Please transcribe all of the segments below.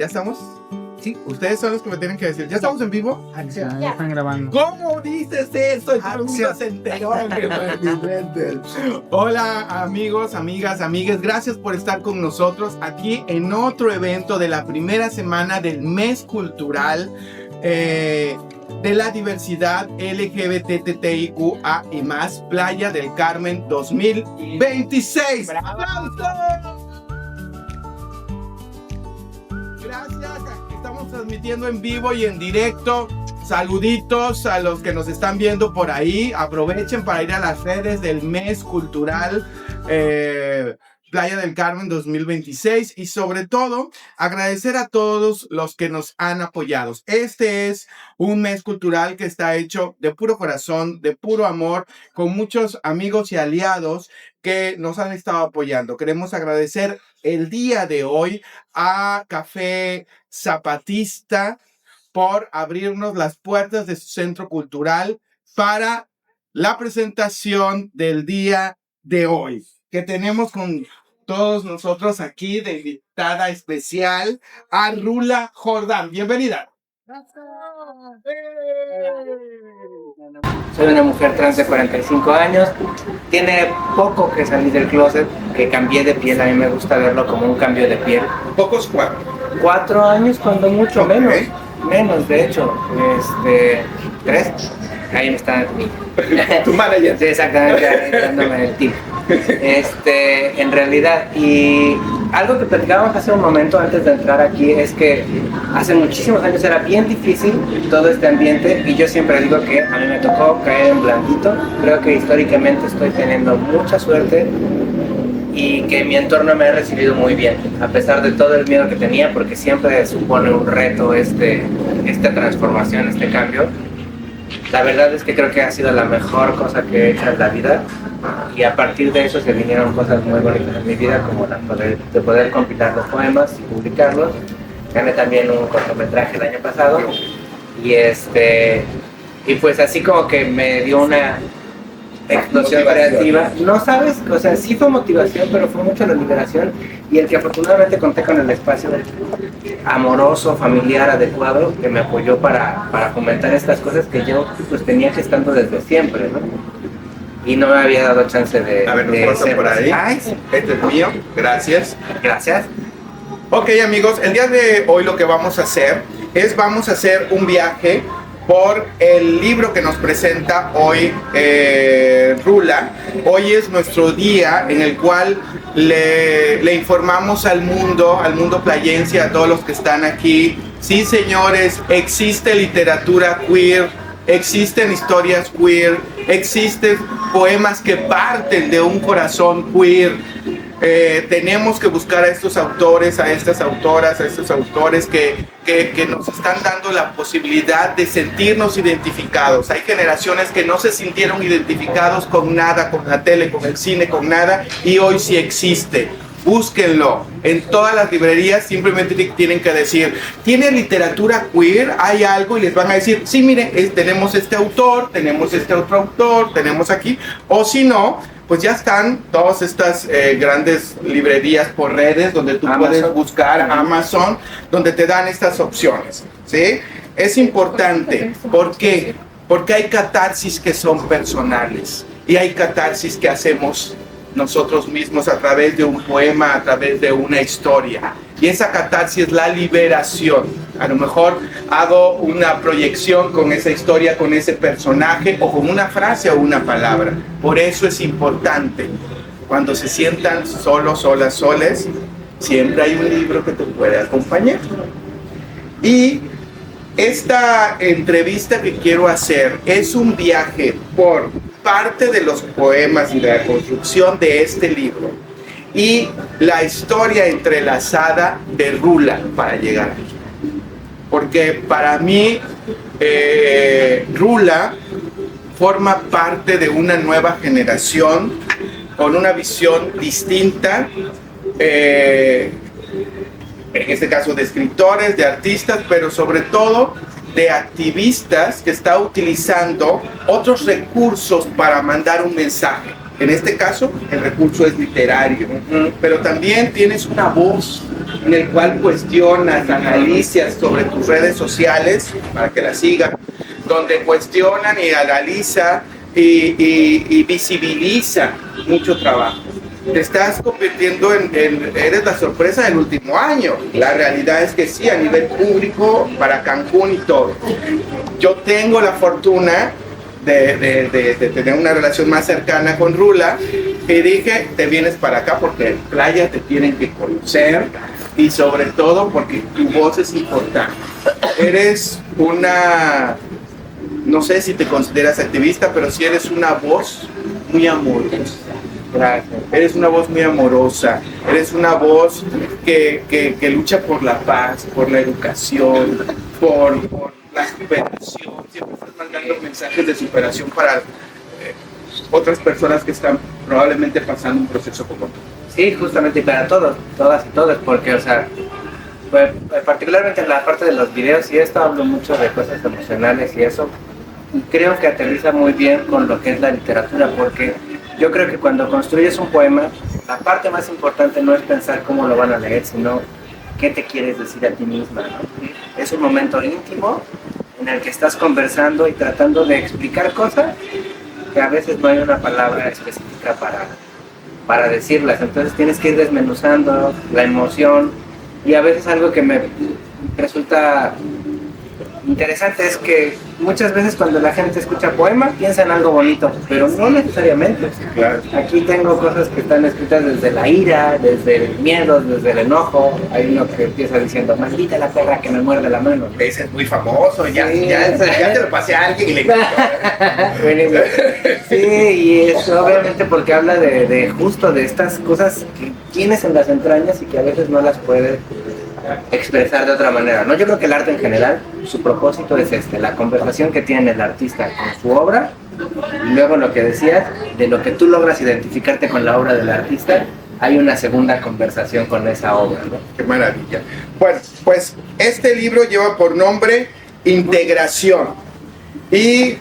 estamos? Sí, ustedes son los que me tienen que decir. ¿Ya estamos en vivo? Ya están grabando. ¿Cómo dices eso? El mundo se enteró. Hola amigos, amigas, amigues. Gracias por estar con nosotros aquí en otro evento de la primera semana del mes cultural de la diversidad LGBTTIQA y más, Playa del Carmen 2026. ¡Aplausos! Gracias, estamos transmitiendo en vivo y en directo. Saluditos a los que nos están viendo por ahí. Aprovechen para ir a las redes del mes cultural Playa del Carmen 2026 y sobre todo agradecer a todos los que nos han apoyado. Este es un mes cultural que está hecho de puro corazón, de puro amor, con muchos amigos y aliados que nos han estado apoyando. Queremos agradecer el día de hoy a Café Zapatista por abrirnos las puertas de su centro cultural para la presentación del día de hoy, que tenemos con todos nosotros aquí de invitada especial a Rula Jordán. Bienvenida. Soy una mujer trans de 45 años, tiene poco que salir del closet, que cambié de piel, a mí me gusta verlo como un cambio de piel. ¿Pocos cuántos? 4 años, cuando mucho, Okay. menos de hecho, 3, ahí me está Tu manager. Sí, exactamente, ahí dándome el tip. En realidad, y algo que platicábamos hace un momento antes de entrar aquí es que hace muchísimos años era bien difícil todo este ambiente y yo siempre digo que a mí me tocó caer en blandito. Creo que históricamente estoy teniendo mucha suerte y que mi entorno me ha recibido muy bien, a pesar de todo el miedo que tenía, porque siempre supone un reto esta transformación, este cambio. La verdad es que creo que ha sido la mejor cosa que he hecho en la vida y a partir de eso se vinieron cosas muy bonitas en mi vida, como de poder compilar los poemas y publicarlos. Gané también un cortometraje el año pasado y pues así como que me dio una explosión creativa. No sabes, o sea, sí fue motivación, pero fue mucho la liberación y el que afortunadamente conté con el espacio amoroso, familiar, adecuado, que me apoyó para fomentar estas cosas que yo pues tenía gestando desde siempre, ¿no? Y no me había dado chance de... A ver, nos pasa por ahí. Ay, sí. Este es mío. Gracias. Gracias. Ok, amigos, el día de hoy lo que vamos a hacer es un viaje por el libro que nos presenta hoy Rula. Hoy es nuestro día en el cual le informamos al mundo playense, a todos los que están aquí. Sí, señores, existe literatura queer, existen historias queer, existen poemas que parten de un corazón queer. Tenemos que buscar a estos autores, a estas autoras, a estos autores que nos están dando la posibilidad de sentirnos identificados. Hay generaciones que no se sintieron identificados con nada, con la tele, con el cine, con nada, y hoy sí existe. Búsquenlo. En todas las librerías simplemente tienen que decir, ¿tiene literatura queer? ¿Hay algo? Y les van a decir, sí, mire, tenemos este autor, tenemos este otro autor, tenemos aquí. O si no, pues ya están todas estas grandes librerías por redes donde tú puedes buscar, Amazon, donde te dan estas opciones, ¿sí? Es importante. ¿Por qué? Porque hay catarsis que son personales y hay catarsis que hacemos nosotros mismos a través de un poema, a través de una historia. Y esa catarsis es la liberación. A lo mejor hago una proyección con esa historia, con ese personaje, o con una frase o una palabra. Por eso es importante. Cuando se sientan solos, solas, soles, siempre hay un libro que te puede acompañar. Y esta entrevista que quiero hacer es un viaje por parte de los poemas y de la construcción de este libro y la historia entrelazada de Rula para llegar aquí. Porque para mí Rula forma parte de una nueva generación con una visión distinta, en este caso de escritores, de artistas, pero sobre todo de activistas que está utilizando otros recursos para mandar un mensaje. En este caso, el recurso es literario, pero también tienes una voz en el cual cuestionas, analizas sobre tus redes sociales, para que la sigan, donde cuestionan y analiza y visibiliza mucho trabajo. Te estás convirtiendo eres la sorpresa del último año. La realidad es que sí, a nivel público, para Cancún y todo. Yo tengo la fortuna de tener una relación más cercana con Rula y dije, te vienes para acá porque en playa te tienen que conocer y sobre todo porque tu voz es importante. Eres una, no sé si te consideras activista, pero sí eres una voz muy amorosa. Gracias. Eres una voz muy amorosa, eres una voz que lucha por la paz, por la educación, por la superación. Siempre estás mandando mensajes de superación para otras personas que están probablemente pasando un proceso como tú. Sí, justamente, y para todos, todas y todos, porque, o sea, pues, particularmente en la parte de los videos y esto hablo mucho de cosas emocionales y eso, y creo que aterriza muy bien con lo que es la literatura, porque yo creo que cuando construyes un poema, la parte más importante no es pensar cómo lo van a leer, sino qué te quieres decir a ti misma, ¿no? Es un momento íntimo en el que estás conversando y tratando de explicar cosas que a veces no hay una palabra específica para decirlas, entonces tienes que ir desmenuzando la emoción, y a veces algo que me resulta interesante es que muchas veces cuando la gente escucha poema piensa en algo bonito, pero no necesariamente. Claro. Aquí tengo cosas que están escritas desde la ira, desde el miedo, desde el enojo. Hay uno que empieza diciendo, maldita la perra que me muerde la mano. Ese es muy famoso, Sí. ya te lo pasé a alguien y le Buenísimo. Sí, y es obviamente porque habla de justo de estas cosas que tienes en las entrañas y que a veces no las puedes expresar de otra manera, ¿no? Yo creo que el arte en general, su propósito es la conversación que tiene el artista con su obra, y luego lo que decías, de lo que tú logras identificarte con la obra del artista, hay una segunda conversación con esa obra, ¿no? Qué maravilla. Bueno, pues este libro lleva por nombre Integración. Y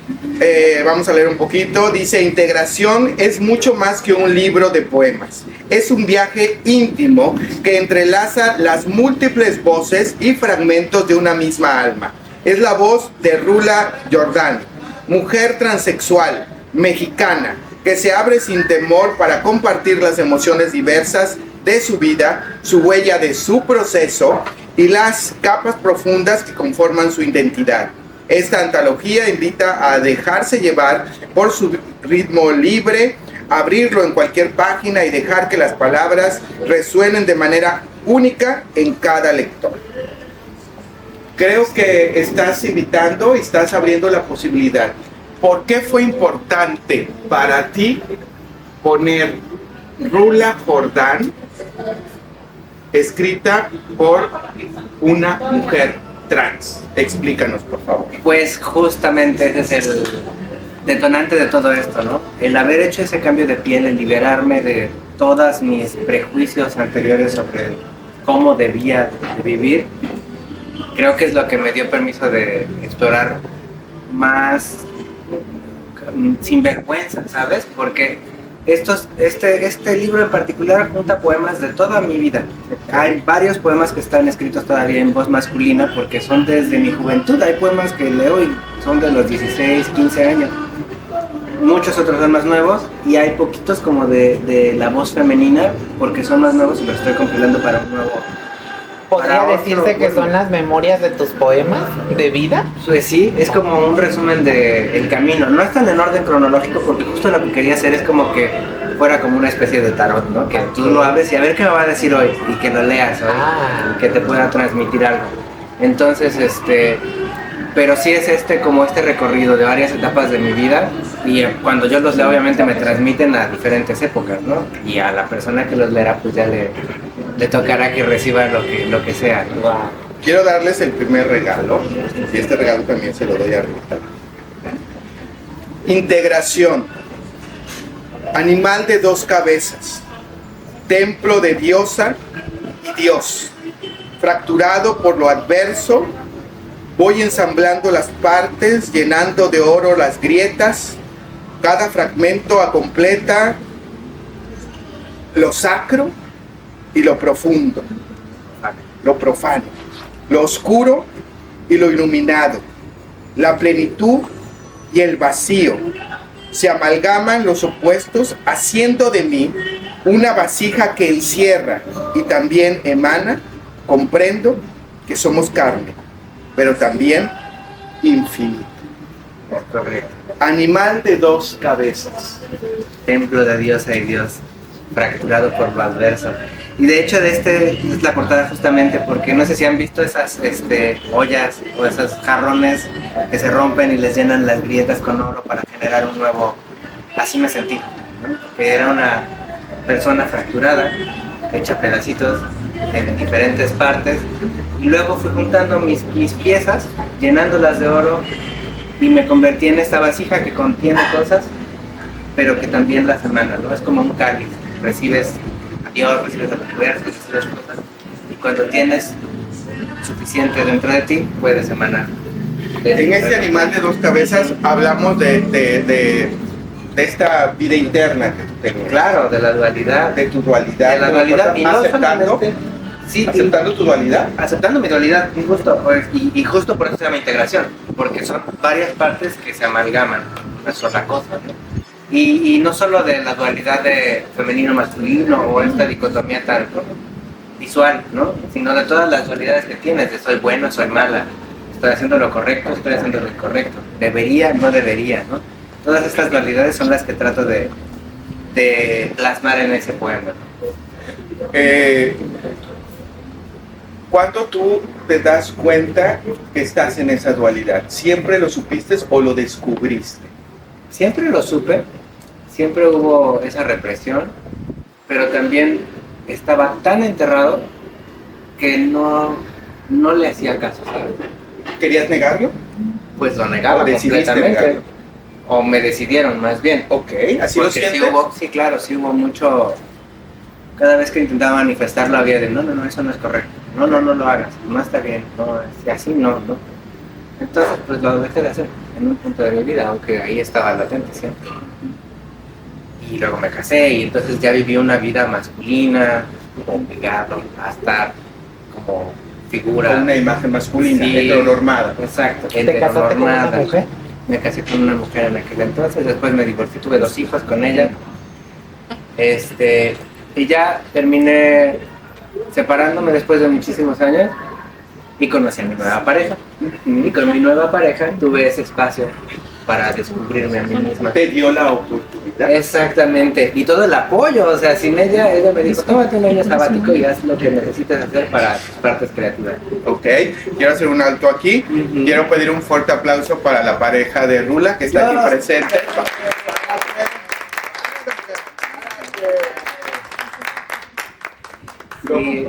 vamos a leer un poquito. Dice, Integración es mucho más que un libro de poemas. Es un viaje íntimo que entrelaza las múltiples voces y fragmentos de una misma alma. Es la voz de Rula Jordan, mujer transexual, mexicana, que se abre sin temor para compartir las emociones diversas de su vida, su huella de su proceso y las capas profundas que conforman su identidad. Esta antología invita a dejarse llevar por su ritmo libre, abrirlo en cualquier página y dejar que las palabras resuenen de manera única en cada lector. Creo que estás invitando y estás abriendo la posibilidad. ¿Por qué fue importante para ti poner Rula Jordan, escrita por una mujer trans? Explícanos, por favor. Pues justamente ese es el detonante de todo esto, ¿no? El haber hecho ese cambio de piel, el liberarme de todos mis prejuicios anteriores sobre cómo debía vivir, creo que es lo que me dio permiso de explorar más sin vergüenza, ¿sabes? Porque este libro en particular junta poemas de toda mi vida. Hay varios poemas que están escritos todavía en voz masculina porque son desde mi juventud. Hay poemas que leo y son de los 16, 15 años. Muchos otros son más nuevos y hay poquitos como de la voz femenina porque son más nuevos y los estoy compilando para un nuevo. ¿Podría decirse que son las memorias de tus poemas de vida? Pues sí, es como un resumen del camino. No están en orden cronológico porque justo lo que quería hacer es como que fuera como una especie de tarot, ¿no? Que tú lo abres y a ver qué me va a decir hoy y que lo leas hoy y que te pueda transmitir algo. Entonces, pero sí es como este recorrido de varias etapas de mi vida y cuando yo los leo obviamente me transmiten a diferentes épocas, ¿no? Y a la persona que los leerá pues ya le tocará que reciba lo que sea, ¿no? Wow. Quiero darles el primer regalo y este regalo también se lo doy a Rita. Integración. Animal de dos cabezas. Templo de diosa y Dios. Fracturado por lo adverso, voy ensamblando las partes, llenando de oro las grietas. Cada fragmento completa lo sacro y lo profundo, lo profano, lo oscuro y lo iluminado, la plenitud y el vacío. Se amalgaman los opuestos, haciendo de mí una vasija que encierra y también emana. Comprendo que somos carne, pero también infinito. Correcto. Animal de dos cabezas. Templo de diosa y Dios, fracturado por lo adverso. Y de hecho es la portada justamente porque no sé si han visto esas ollas o esos jarrones que se rompen y les llenan las grietas con oro para generar un nuevo. Así me sentí, ¿no? Que era una persona fracturada, hecha pedacitos en diferentes partes, y luego fui juntando mis piezas, llenándolas de oro, y me convertí en esta vasija que contiene cosas, pero que también las emana, ¿no? Es como un cáliz, recibes a Dios, recibes al universo, recibes cosas, y cuando tienes suficiente dentro de ti, puedes emanar. En este animal de dos cabezas hablamos de esta vida interna que tú tenías. Claro, de la dualidad. De tu dualidad. De la dualidad, y no aceptando, solamente- sí, aceptando tu dualidad. aceptando mi dualidad, y justo por eso se llama integración, porque son varias partes que se amalgaman, una sola cosa, ¿no? Y no solo de la dualidad de femenino-masculino o esta dicotomía tan visual, ¿no? Sino de todas las dualidades que tienes, de soy bueno, soy mala, estoy haciendo lo correcto, estoy haciendo lo incorrecto, debería, no debería, ¿no? Todas estas dualidades son las que trato de plasmar en ese poema, ¿no? ¿Cuándo tú te das cuenta que estás en esa dualidad? ¿Siempre lo supiste o lo descubriste? Siempre lo supe, siempre hubo esa represión, pero también estaba tan enterrado que no le hacía caso, ¿sabes? ¿Querías negarlo? Pues lo negaba ¿O decidiste completamente. negarlo? O me decidieron, más bien. Ok, así lo Porque sientes. sí, claro, sí hubo mucho. Cada vez que intentaba manifestarlo había de no, eso no es correcto. No lo hagas, no está bien, no, así no. Entonces, pues lo dejé de hacer en un punto de mi vida, aunque ahí estaba latente siempre. Y luego me casé y entonces ya viví una vida masculina, obligado a estar como figura. Con una imagen masculina, Sí. heteronormada. Exacto, ¿Te casaste con una heteronormada. mujer? Me casé con una mujer en aquel entonces, después me divorcié, tuve 2 hijos con ella. Y ya terminé separándome después de muchísimos años y conocí a mi nueva pareja. Y con mi nueva pareja tuve ese espacio para descubrirme a mí misma. Te dio la oportunidad. Exactamente, y todo el apoyo, o sea, sin ella me dijo, tómate un año sabático y haz lo que necesites hacer para tus partes creativas. Ok, quiero hacer un alto aquí. Ujú. Quiero pedir un fuerte aplauso para la pareja de Rula que está aquí presente. Y,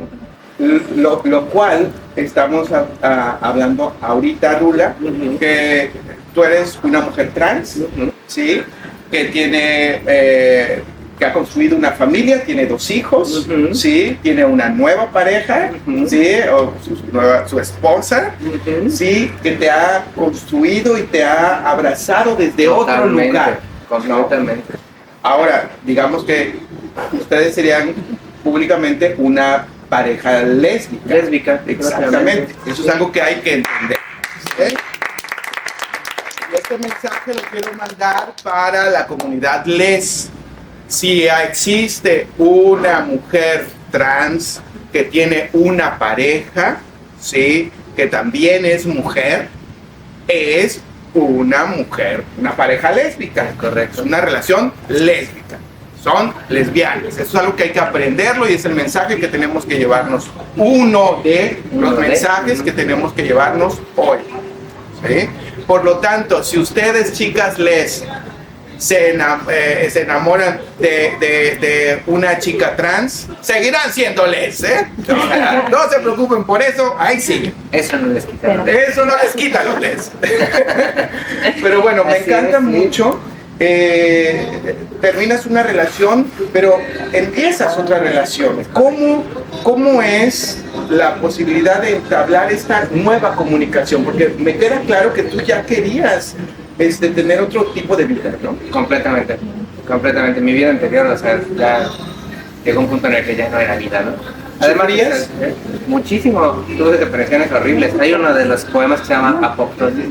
Lo cual estamos hablando ahorita, Rula, Ujú. que tú eres una mujer trans, Ujú. ¿sí? Que tiene, que ha construido una familia, tiene 2 hijos, Ujú. ¿sí? Tiene una nueva pareja, Ujú. ¿sí? O su esposa, Ujú. ¿sí? Que te ha construido y te ha abrazado desde otro Totalmente, lugar. completamente. Ahora, digamos que ustedes serían públicamente una pareja lésbica. Lésbica, Exactamente. Eso es algo que hay que entender. ¿Sí? Y este mensaje lo quiero mandar para la comunidad les. Si existe una mujer trans que tiene una pareja, ¿sí? Que también es mujer, es una mujer, una pareja lésbica. Correcto. Es una relación lésbica. Son lesbianas. Eso es algo que hay que aprenderlo y es el mensaje que tenemos que llevarnos. Uno de los mensajes que tenemos que llevarnos hoy. ¿Sí? Por lo tanto, si ustedes, chicas les se enamoran de una chica trans, seguirán siendo les, ¿eh? No se preocupen por eso, ahí siguen. Eso no les quita. Eso no les quita los les. Pero bueno, me Así encanta es, sí. mucho. Terminas una relación, pero empiezas otra relación. ¿Cómo es la posibilidad de entablar esta nueva comunicación? Porque me queda claro que tú ya querías tener otro tipo de vida, ¿no? Completamente. Mi vida anterior, o sea, ya llegó un punto en el que ya no era vida, ¿no? Además, ¿Sufrías? muchísimo, tuve depresiones horribles. Hay uno de los poemas que se llama Apoptosis,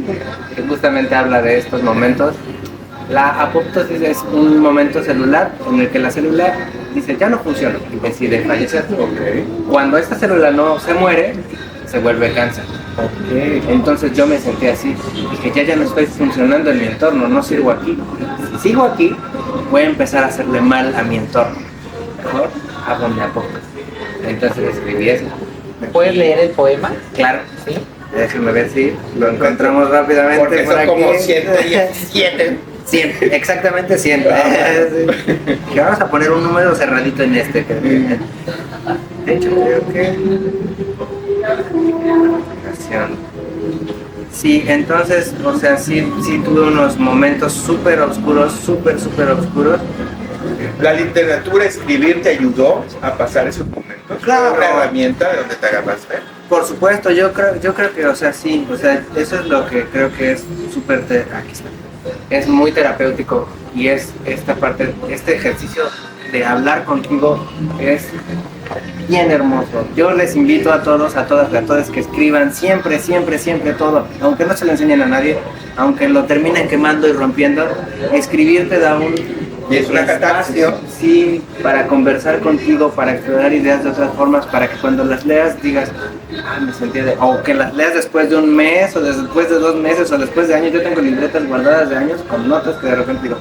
que justamente habla de estos momentos. La apoptosis es un momento celular en el que la célula dice ya no funciona y decide fallecer. Cuando esta célula no se muere, se vuelve cáncer. Entonces yo me sentí así, dije ya no estoy funcionando en mi entorno, no sirvo aquí. Si sigo aquí, voy a empezar a hacerle mal a mi entorno. Mejor hago mi apoptosis. Entonces escribí eso. ¿Puedes leer el poema? Claro, Sí. déjenme ver si lo encontramos rápidamente. Porque por son aquí. como 117. 100, exactamente 100. Sí. Que vamos a poner un número cerradito en este. De hecho, creo que. Sí, entonces, o sea, sí tuve unos momentos súper oscuros, súper oscuros. ¿La literatura, escribir, te ayudó a pasar esos momentos? Claro. ¿Fue una herramienta de donde te agarraste? Por supuesto, yo creo que, o sea, sí, o sea, eso es lo que creo que es súper, aquí está, es muy terapéutico y es esta parte, este ejercicio de hablar contigo es bien hermoso. Yo les invito a todos, a todas, a todas que escriban siempre todo, aunque no se lo enseñen a nadie, aunque lo terminen quemando y rompiendo, escribir te da un Y es una catarsis. sí, para conversar contigo, para explorar ideas de otras formas, para que cuando las leas digas, me sentía de... O que las leas después de un mes, o después de 2 meses, o después de años. Yo tengo libretas guardadas de años con notas que de repente digo,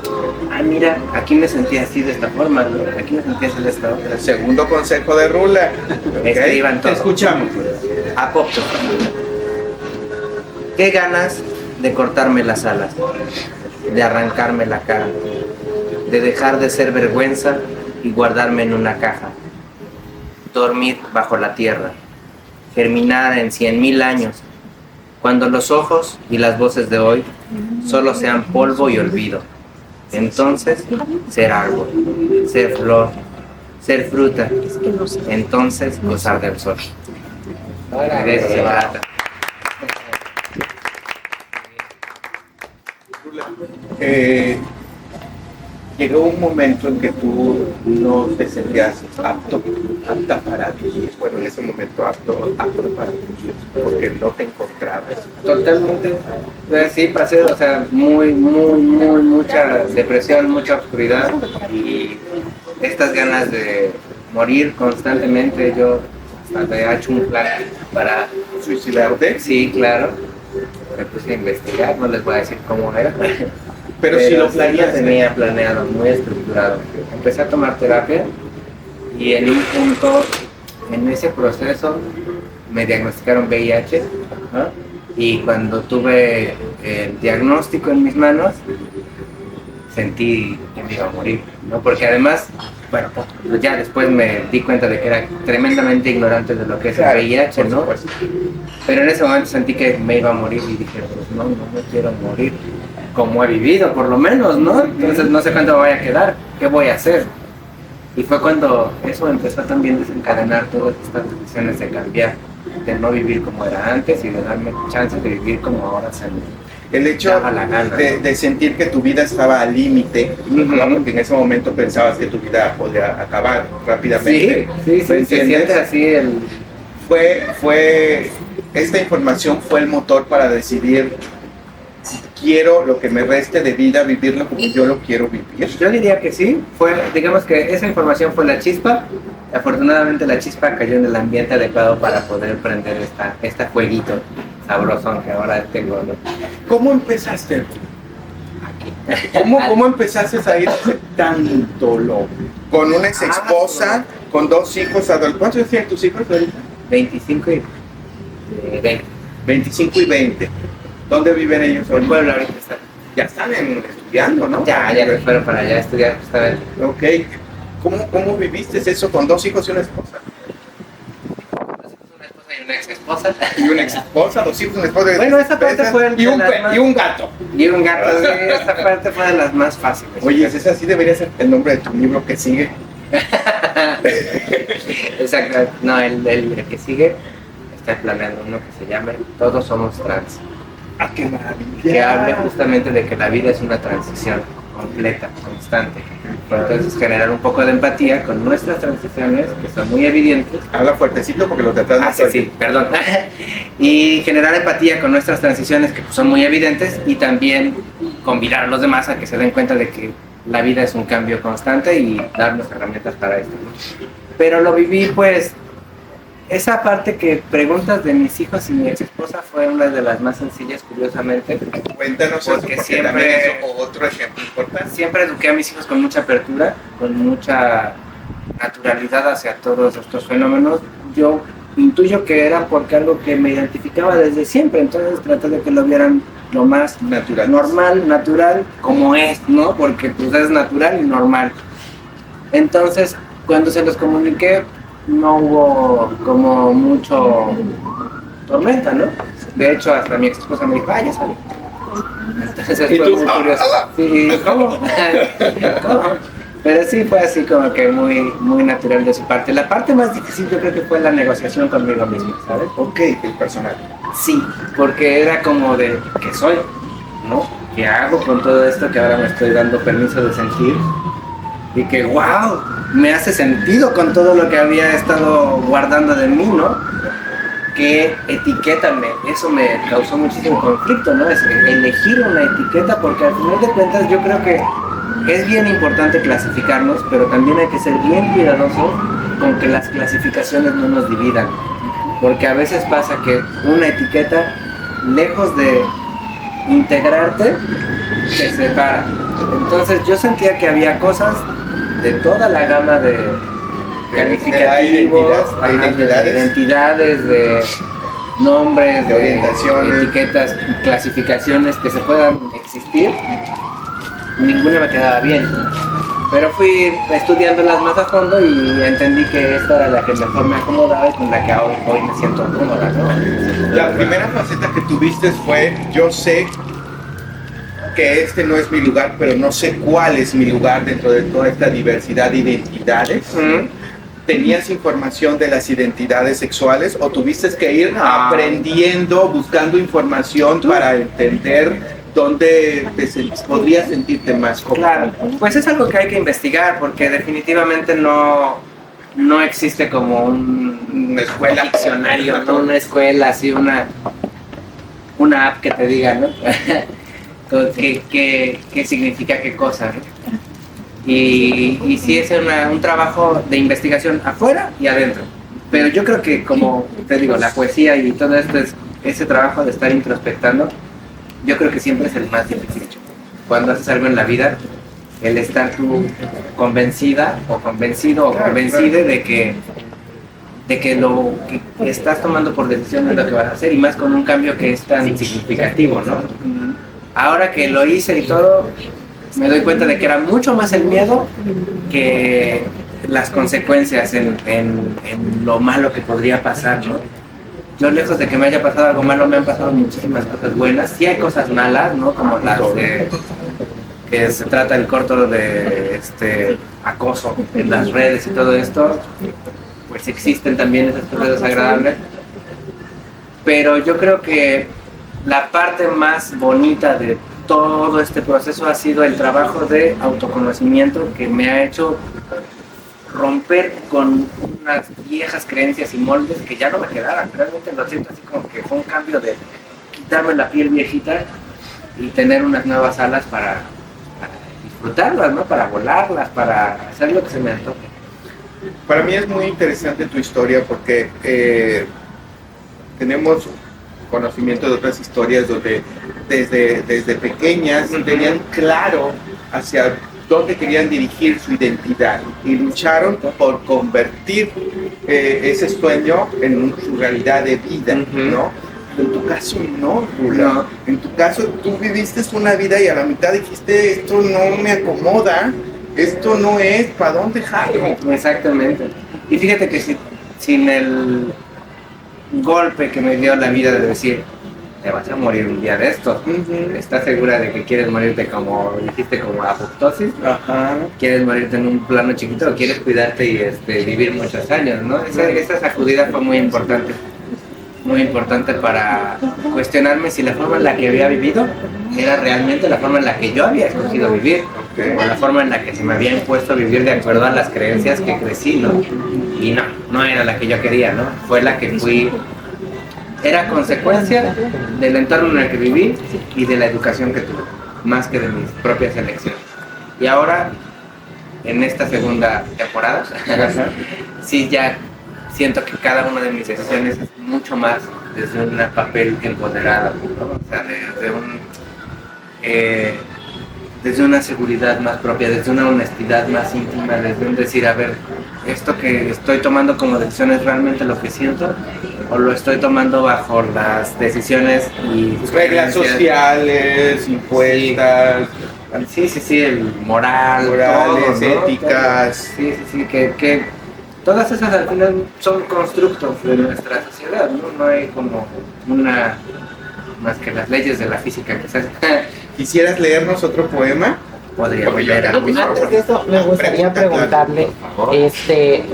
mira, aquí me sentí así de esta forma, ¿no? Aquí me sentí así de esta otra. El segundo consejo de Rula. Escriban todo. Te escuchamos. Apopto. Qué ganas de cortarme las alas, de arrancarme la cara, de dejar de ser vergüenza y guardarme en una caja, dormir bajo la tierra, germinar en 100,000 años, cuando los ojos y las voces de hoy solo sean polvo y olvido. Entonces, ser árbol, ser flor, ser fruta, entonces gozar del sol. De eso se trata. Llegó un momento en que tú no te sentías apta para vivir. Bueno, en ese momento apto para vivir, porque no te encontrabas. Totalmente. Sí, pasé, o sea, mucha depresión, mucha oscuridad y estas ganas de morir constantemente. Yo hasta he hecho un plan para ¿Suicidarte? Sí, claro. Me puse a investigar, no les voy a decir cómo era. Pero si lo sí lo planeaste. tenía planeado, muy estructurado. Empecé a tomar terapia y en un punto, en ese proceso, me diagnosticaron VIH. ¿No? Y cuando tuve el diagnóstico en mis manos, sentí que me iba a morir, ¿no? Porque además, bueno, ya después me di cuenta de que era tremendamente ignorante de lo que es el VIH, por ¿no? supuesto. Pero en ese momento sentí que me iba a morir y dije, pues no me quiero morir como he vivido, por lo menos, ¿no? Entonces no sé cuánto me voy a quedar, ¿qué voy a hacer? Y fue cuando eso empezó también a desencadenar todas estas decisiones de cambiar, de no vivir como era antes y de darme chance de vivir como ahora se me El hecho daba la gana. de sentir que tu vida estaba al límite, ¿no? Ujú. Porque en ese momento pensabas que tu vida podía acabar rápidamente. Sí, se ¿Entiendes? siente así el... Esta información fue el motor para decidir si quiero lo que me reste de vida, vivirlo como yo lo quiero vivir. Yo diría que sí, digamos que esa información fue la chispa. Afortunadamente la chispa cayó en el ambiente adecuado para poder prender este jueguito sabroso que ahora tengo, ¿no? ¿Cómo empezaste? ¿Cómo empezaste a ir tanto loco? Con una ex esposa, con 2 hijos adultos. ¿Cuántos tienen tus hijos ahorita? 25 y 20. 25 y 20. ¿Dónde viven ellos El ahorita? pueblo ahorita está. Ya están estudiando, ¿no? Ya me fueron para allá a estudiar justamente. Ok. ¿Cómo viviste eso con 2 hijos y una esposa? Una esposa y una ex esposa. Y una ex esposa, 2 hijos, una esposa. Bueno, esa parte fue y un gato. Y un gato, sí, esta parte fue de las más fáciles. Oye, ese así debería ser el nombre de tu libro que sigue. Exacto, no, el que sigue está planeando uno que se llame Todos somos trans, ¡Ah, qué maravilla! que hable justamente de que la vida es una transición completa, constante. Entonces generar un poco de empatía con nuestras transiciones, que son muy evidentes. Habla fuertecito porque lo te atrás. Sí, perdón. Y generar empatía con nuestras transiciones, que son muy evidentes, y también convidar a los demás a que se den cuenta de que la vida es un cambio constante y darnos herramientas para esto. Pero lo viví, pues, esa parte que preguntas de mis hijos y mi ex esposa fue una de las más sencillas, curiosamente. Cuéntanos porque eso, porque siempre, también es otro ejemplo importante. Siempre eduqué a mis hijos con mucha apertura, con mucha naturalidad hacia todos estos fenómenos. Yo intuyo que era porque algo que me identificaba desde siempre, entonces traté de que lo vieran lo más Natural. normal, natural, como es, ¿no? Porque pues es natural y normal. Entonces, cuando se los comuniqué, no hubo como mucho tormenta, ¿no? De hecho, hasta mi ex esposa me dijo, ya salí. Entonces ¿Y fue tú? muy curioso. Sí, ¿cómo? ¿Cómo? Pero sí fue así como que muy, muy natural de su parte. La parte más difícil yo creo que fue la negociación conmigo mismo, ¿sabes? Ok, el personal. Sí, porque era como de, ¿qué soy? ¿No? ¿Qué hago con todo esto que ahora me estoy dando permiso de sentir? Y que, wow, me hace sentido con todo lo que había estado guardando de mí, ¿no? Que etiquétame, eso me causó muchísimo conflicto, ¿no? Es elegir una etiqueta, porque al final de cuentas yo creo que es bien importante clasificarnos, pero también hay que ser bien cuidadosos con que las clasificaciones no nos dividan, porque a veces pasa que una etiqueta, lejos de integrarte, te separa. Entonces yo sentía que había cosas de toda la gama de calificativos, de identidades, de nombres, de orientaciones, etiquetas, clasificaciones que se puedan existir. Ninguna me quedaba bien, pero fui estudiándolas más a fondo y entendí que esta era la que mejor me acomodaba y con la que hoy me siento cómoda, ¿no? La primera faceta que tuviste fue, yo sé que este no es mi lugar, pero no sé cuál es mi lugar dentro de toda esta diversidad de identidades. ¿Tenías información de las identidades sexuales o tuviste que ir aprendiendo, buscando información para entender dónde podrías sentirte más cómodo? Claro, pues es algo que hay que investigar porque definitivamente no existe como una escuela, diccionario, ¿no? Una escuela, así una app que te diga, ¿no? ¿Qué significa qué cosa, ¿no? Y sí es un trabajo de investigación afuera y adentro. Pero yo creo que, como te digo, la poesía y todo esto es ese trabajo de estar introspectando, yo creo que siempre es el más difícil. Cuando haces algo en la vida, el estar tú convencida o convencido o convencida de que lo que estás tomando por decisión es lo que vas a hacer, y más con un cambio que es tan significativo, ¿no? Ahora que lo hice y todo, me doy cuenta de que era mucho más el miedo que las consecuencias en lo malo que podría pasar, ¿no? Yo, lejos de que me haya pasado algo malo, me han pasado muchísimas cosas buenas. Sí hay cosas malas, ¿no? Como las de que se trata el corto de acoso en las redes y todo esto. Pues existen también esas cosas desagradables. Pero yo creo que la parte más bonita de todo este proceso ha sido el trabajo de autoconocimiento que me ha hecho romper con unas viejas creencias y moldes que ya no me quedaran. Realmente lo siento así como que fue un cambio de quitarme la piel viejita y tener unas nuevas alas para disfrutarlas, ¿no? Para volarlas, para hacer lo que se me antoje. Para mí es muy interesante tu historia porque tenemos conocimiento de otras historias donde desde pequeñas tenían claro hacia dónde querían dirigir su identidad y lucharon por convertir ese sueño en su realidad de vida, ¿no? En tu caso no, Rula. No. En tu caso tú viviste una vida y a la mitad dijiste, esto no me acomoda, esto no es, ¿para dónde jalo? Exactamente. Y fíjate que sin el golpe que me dio la vida de decir, te vas a morir un día de estos. ¿Estás segura de que quieres morirte como dijiste, como apoptosis? Ajá. ¿Quieres morirte en un plano chiquito o quieres cuidarte y vivir muchos años, ¿no? Esa sacudida fue muy importante para cuestionarme si la forma en la que había vivido era realmente la forma en la que yo había escogido vivir. o la forma en la que se me había impuesto vivir de acuerdo a las creencias que crecí, ¿no? Y no era la que yo quería, ¿no? Fue la que fui, era consecuencia del entorno en el que viví y de la educación que tuve, más que de mis propias elecciones. Y ahora, en esta segunda temporada, sí ya siento que cada una de mis decisiones es mucho más desde un papel empoderado, ¿no? O sea, desde una seguridad más propia, desde una honestidad más íntima, desde un decir, a ver, esto que estoy tomando como decisión es realmente lo que siento, o lo estoy tomando bajo las decisiones y reglas sociales, impuestas. Sí, el morales, todo, ¿no? éticas. Sí, que todas esas al final son constructos de nuestra sociedad, ¿no? No hay como una, más que las leyes de la física quizás. ¿Quisieras leernos otro poema? Podría leer algo. Antes de eso, me gustaría preguntarle,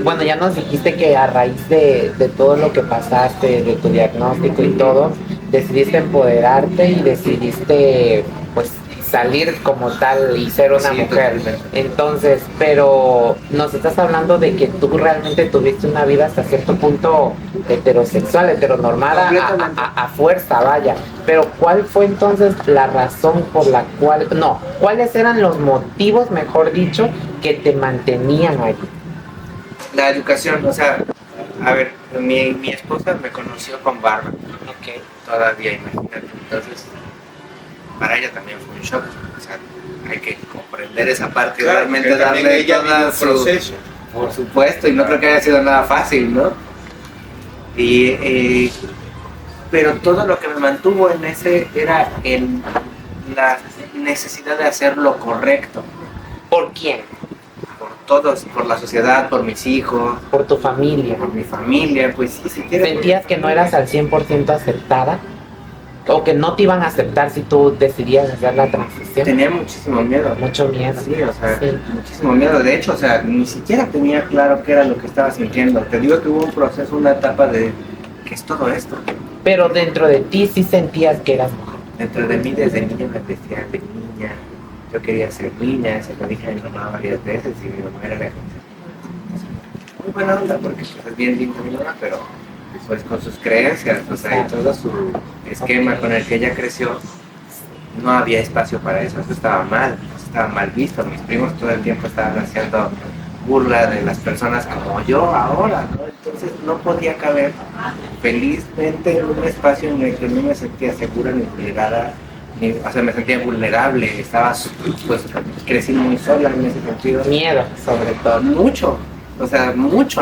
bueno, ya nos dijiste que a raíz de todo lo que pasaste, de tu diagnóstico y todo, decidiste empoderarte y decidiste, pues, salir como tal y ser una mujer. Entonces, pero nos estás hablando de que tú realmente tuviste una vida hasta cierto punto heterosexual, heteronormada, a fuerza, vaya. Pero ¿cuál fue entonces la razón por la cual, cuáles eran los motivos, mejor dicho, que te mantenían allí? La educación, o sea, a ver, mi esposa me conoció con barba, todavía, imagínate, entonces para ella también fue un shock, o sea, hay que comprender esa parte, claro, realmente darle ella todo su proceso. Por supuesto, y no creo que haya sido nada fácil, ¿no? Pero todo lo que me mantuvo en ese era la necesidad de hacer lo correcto. ¿Por quién? Por todos, por la sociedad, por mis hijos. ¿Por tu familia? Por mi familia, pues sí, si quieres. ¿Sentías que no eras al 100% aceptada? ¿O que no te iban a aceptar si tú decidías hacer la transición? Tenía muchísimo miedo. Mucho miedo. Sí, o sea, muchísimo miedo. De hecho, o sea, ni siquiera tenía claro qué era lo que estaba sintiendo. Te digo que hubo un proceso, una etapa de ¿qué es todo esto? Pero dentro de ti sí sentías que eras mujer. Dentro de mí desde niña me decía de niña. Yo quería ser niña, se lo dije a mi mamá varias veces y mi mamá era la muy buena onda porque pues, es bien linda mi mamá, pero pues con sus creencias, o sea, y todo su esquema con el que ella creció, no había espacio para eso estaba mal visto. Mis primos todo el tiempo estaban haciendo burla de las personas como yo ahora, ¿no? Entonces no podía caber felizmente en un espacio en el que no me sentía segura ni obligada, o sea, me sentía vulnerable, pues crecí muy sola en ese sentido. Miedo, sobre todo. Mucho,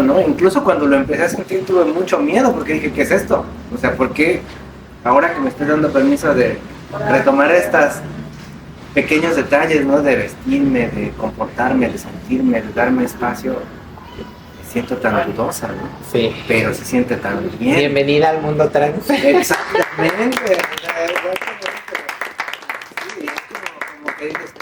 ¿no? Incluso cuando lo empecé a sentir tuve mucho miedo porque dije, ¿qué es esto? O sea, ¿por qué ahora que me estoy dando permiso de retomar estos pequeños detalles, ¿no? De vestirme, de comportarme, de sentirme, de darme espacio, me siento tan dudosa, ¿no? Sí. Pero se siente tan bien. Bienvenida al mundo trans. Exactamente. Como que dices,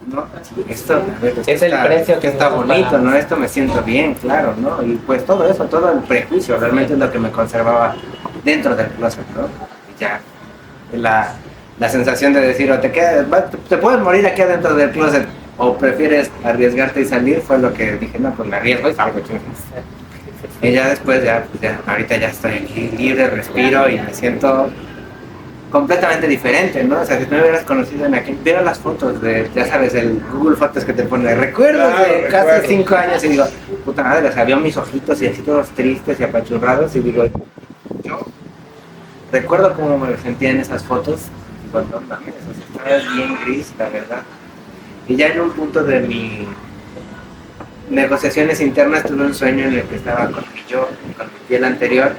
¿no? Esto es el precio que está bonito, ¿no? Esto me siento bien, claro, ¿no? Y pues todo eso, todo el prejuicio realmente es lo que me conservaba dentro del closet, ¿no? Y ya la sensación de decir, o te puedes morir aquí adentro del closet, o prefieres arriesgarte y salir, fue lo que dije, no, pues me arriesgo y salgo, chingados. Y ya después, ahorita ya estoy aquí libre, respiro y me siento completamente diferente, ¿no? O sea, si tú me hubieras conocido en aquel, veo las fotos de, ya sabes, el Google Fotos que te pone recuerdos de casi 5 años y digo, puta madre, o sea, veo mis ojitos y así todos tristes y apachurrados y digo, yo recuerdo cómo me sentía en esas fotos y digo, no mames, o sea, estaba bien gris, la verdad. Y ya en un punto de mis negociaciones internas tuve un sueño en el que estaba con mi yo, con mi piel anterior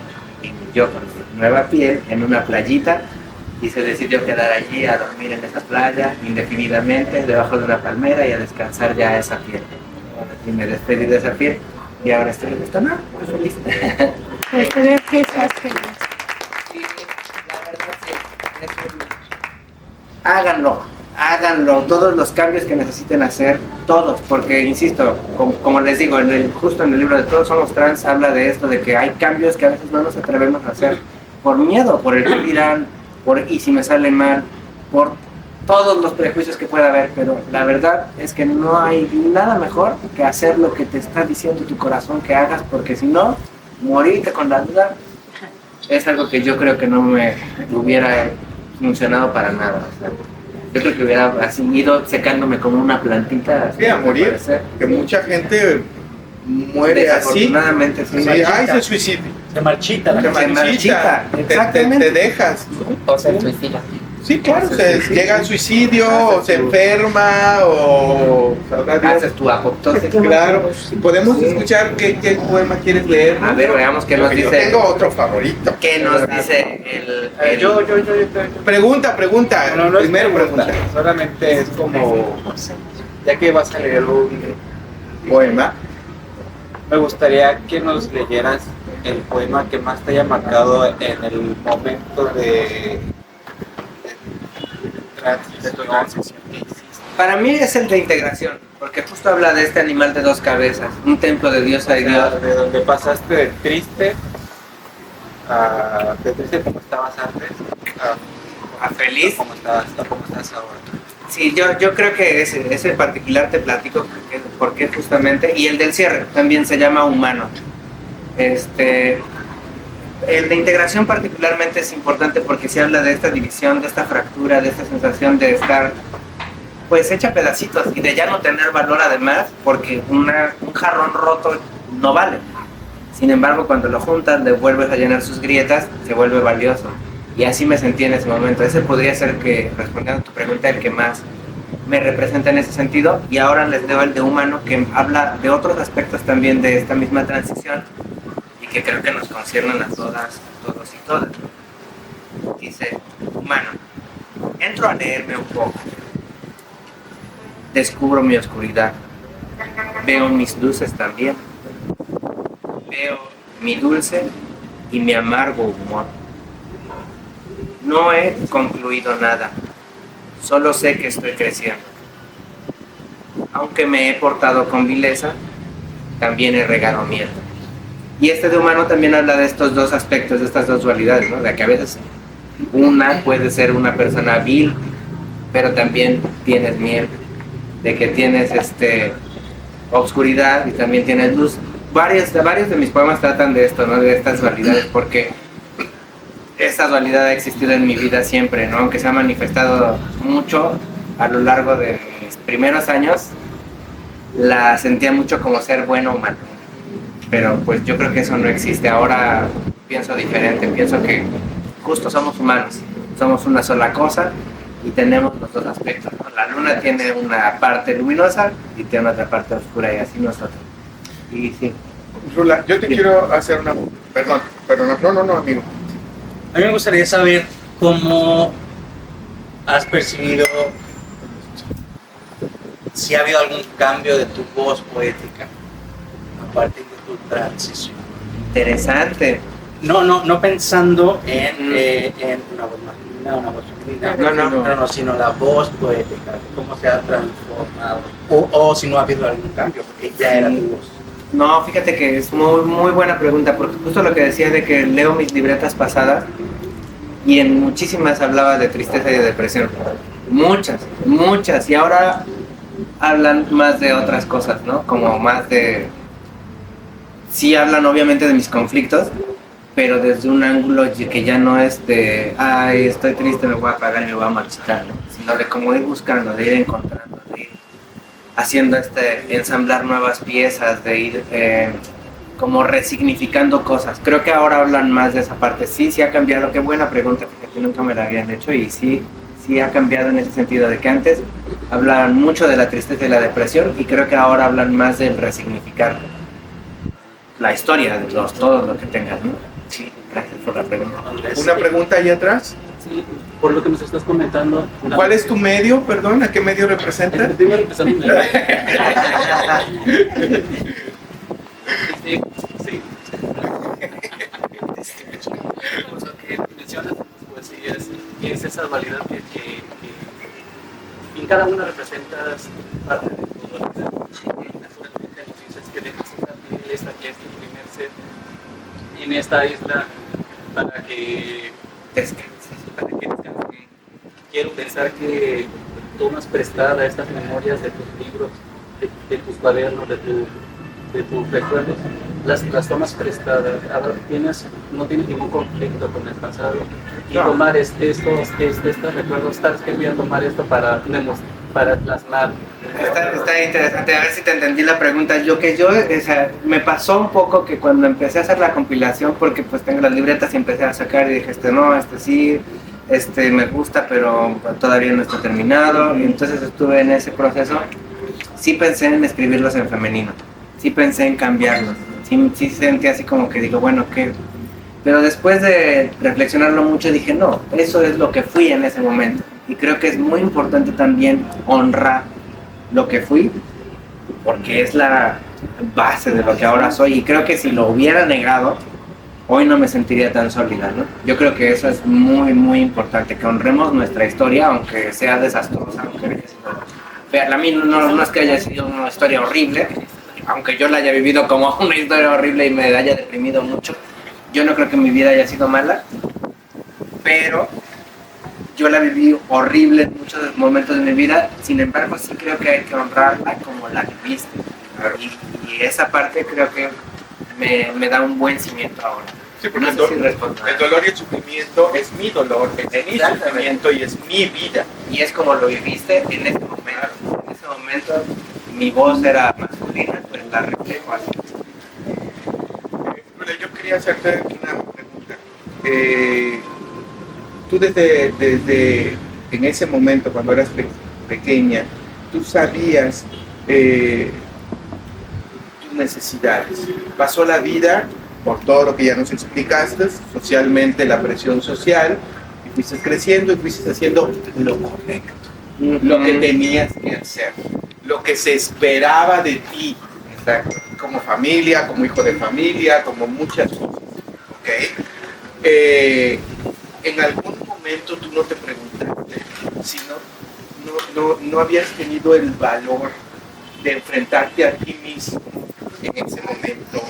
y mi yo con mi nueva piel en una playita. Y se decidió quedar allí a dormir en esa playa indefinidamente, debajo de una palmera y a descansar ya esa piel. Y me despedí de esa piel y ahora estoy en esta nada, muy feliz. Espero que seas feliz. Sí, la verdad sí. Háganlo, todos los cambios que necesiten hacer, todos, porque insisto, como les digo, justo en el libro de Todos Somos Trans habla de esto, de que hay cambios que a veces no nos atrevemos a hacer por miedo, por el que dirán, y si me sale mal, por todos los prejuicios que pueda haber, pero la verdad es que no hay nada mejor que hacer lo que te está diciendo tu corazón que hagas, porque si no, morirte con la duda es algo que yo creo que no me hubiera funcionado para nada. O sea, yo creo que hubiera así ido secándome como una plantita. Sí, a morir, que mucha gente muere así. Desafortunadamente, sí. Sí, ay, se suicida. Se marchita la Se gente. marchita, te exactamente. dejas. O se suicida. Sí, claro, llega al suicidio, o se enferma, o sabrá Dios. Haces tu apoptosis. Claro, podemos escuchar qué poema quieres leer. A ver, veamos qué nos Porque yo dice. tengo otro favorito. ¿Qué nos dice el... Yo. Pregunta. No es Primero pregunta, pregunta. solamente es como, ya que vas a leer un Poema. me gustaría que nos leyeras el poema que más te haya marcado en el momento de transición que hiciste. Para mí es el de integración, porque justo habla de este animal de dos cabezas, un templo de Dios hay Dios. De donde pasaste de triste como estabas antes A feliz. como estás ahora. Sí, yo creo que ese particular te platico por qué justamente, y el del cierre también se llama humano. El de integración particularmente es importante porque se habla de esta división, de esta fractura, de esta sensación de estar pues hecha pedacitos y de ya no tener valor además, porque un jarrón roto no vale. Sin embargo, cuando lo juntas, le vuelves a llenar sus grietas, se vuelve valioso. Y así me sentí en ese momento. Ese podría ser, que respondiendo a tu pregunta, el que más me representa en ese sentido. Y ahora les leo el de humano, que habla de otros aspectos también de esta misma transición y que creo que nos conciernen a todas, todos y todas. Dice, humano, entro a leerme un poco. Descubro mi oscuridad. Veo mis luces también. Veo mi dulce y mi amargo humor. No he concluido nada, solo sé que estoy creciendo. Aunque me he portado con vileza, también he regado miedo. Y este de humano también habla de estos dos aspectos, de estas dos dualidades, ¿no? De que a veces una puede ser una persona vil, pero también tienes miedo, de que tienes obscuridad y también tienes luz. Varios de mis poemas tratan de esto, ¿no? De estas dualidades, porque esta dualidad ha existido en mi vida siempre, ¿no? Aunque se ha manifestado mucho a lo largo de mis primeros años, la sentía mucho como ser bueno o malo. Pero pues yo creo que eso no existe. Ahora pienso diferente, pienso que justo somos humanos, somos una sola cosa y tenemos los dos aspectos, ¿no? La luna tiene una parte luminosa y tiene otra parte oscura, y así nosotros. Y sí. Rula, yo te quiero hacer una... Perdón, no, amigo. A mí me gustaría saber cómo has percibido, si ha habido algún cambio de tu voz poética a partir de tu transición. Interesante. No pensando en una voz masculina, una voz femenina, no, sino la voz poética, cómo se ha transformado, o si no ha habido algún cambio, porque ya era tu voz. No, fíjate que es muy, muy buena pregunta, porque justo lo que decía de que leo mis libretas pasadas y en muchísimas hablaba de tristeza y de depresión. Muchas, y ahora hablan más de otras cosas, ¿no? Como más de... Sí hablan obviamente de mis conflictos, pero desde un ángulo que ya no es de, ay, estoy triste, me voy a apagar y me voy a marchitar, ¿no? Sino de cómo ir buscando, de ir encontrando, de ir haciendo ensamblar nuevas piezas, de ir como resignificando cosas. Creo que ahora hablan más de esa parte. Sí ha cambiado. Qué buena pregunta, porque nunca me la habían hecho, y sí ha cambiado en ese sentido, de que antes hablaban mucho de la tristeza y la depresión, y creo que ahora hablan más del resignificar la historia de todo lo que tengas, ¿no? Sí, gracias por la pregunta. ¿Una pregunta ahí atrás? Sí, por lo que nos estás comentando. ¿Cuál es tu medio, perdón? ¿A qué medio representa? Estoy empezando. Sí. Pues lo que mencionas en tus poesías es esa dualidad que en cada una representas parte de tu dualidad. Naturalmente nos dices que dejas esta piel, esta que es tu primer ser en esta isla para que descanses. quiero pensar que tomas prestada estas memorias de tus libros, de tus cuadernos, de tus recuerdos, las tomas prestadas. Ahora no tienes ningún conflicto con el pasado. Y tomar estos recuerdos, sabes que voy a tomar esto para plasmar. Está interesante, a ver si te entendí la pregunta. O sea, me pasó un poco que cuando empecé a hacer la compilación, porque pues tengo las libretas y empecé a sacar y dije, sí, me gusta, pero todavía no está terminado. Y entonces estuve en ese proceso. Sí pensé en escribirlos en femenino, sí pensé en cambiarlos, sí sentí así como que digo, bueno, ¿qué? Pero después de reflexionarlo mucho dije, no, eso es lo que fui en ese momento. Y creo que es muy importante también honrar lo que fui, porque es la base de lo que ahora soy. Y creo que si lo hubiera negado, hoy no me sentiría tan sólida, ¿no? Yo creo que eso es muy, muy importante, que honremos nuestra historia, aunque sea desastrosa, aunque haya sido fea. A mí no es que haya sido una historia horrible, aunque yo la haya vivido como una historia horrible y me haya deprimido mucho. Yo no creo que mi vida haya sido mala, pero yo la viví horrible en muchos momentos de mi vida. Sin embargo, sí creo que hay que honrarla como la viviste. Y esa parte creo que me da un buen cimiento ahora. Sí, porque No sé si respondo. el dolor y el sufrimiento es mi dolor, es mi sufrimiento y es mi vida. Y es como lo viviste en ese momento. En ese momento mi voz era masculina, pues la reflejo así. Yo quería hacerte una pregunta. Tú desde en ese momento, cuando eras pequeña, tú sabías tus necesidades. Pasó la vida por todo lo que ya nos explicaste, socialmente, la presión social, y fuiste creciendo y fuiste haciendo lo correcto, lo que tenías que hacer, lo que se esperaba de ti. Exacto. Como familia, como hijo de familia, como muchas cosas, ¿ok? En algún momento tú no te preguntaste si no habías tenido el valor de enfrentarte a ti mismo en ese momento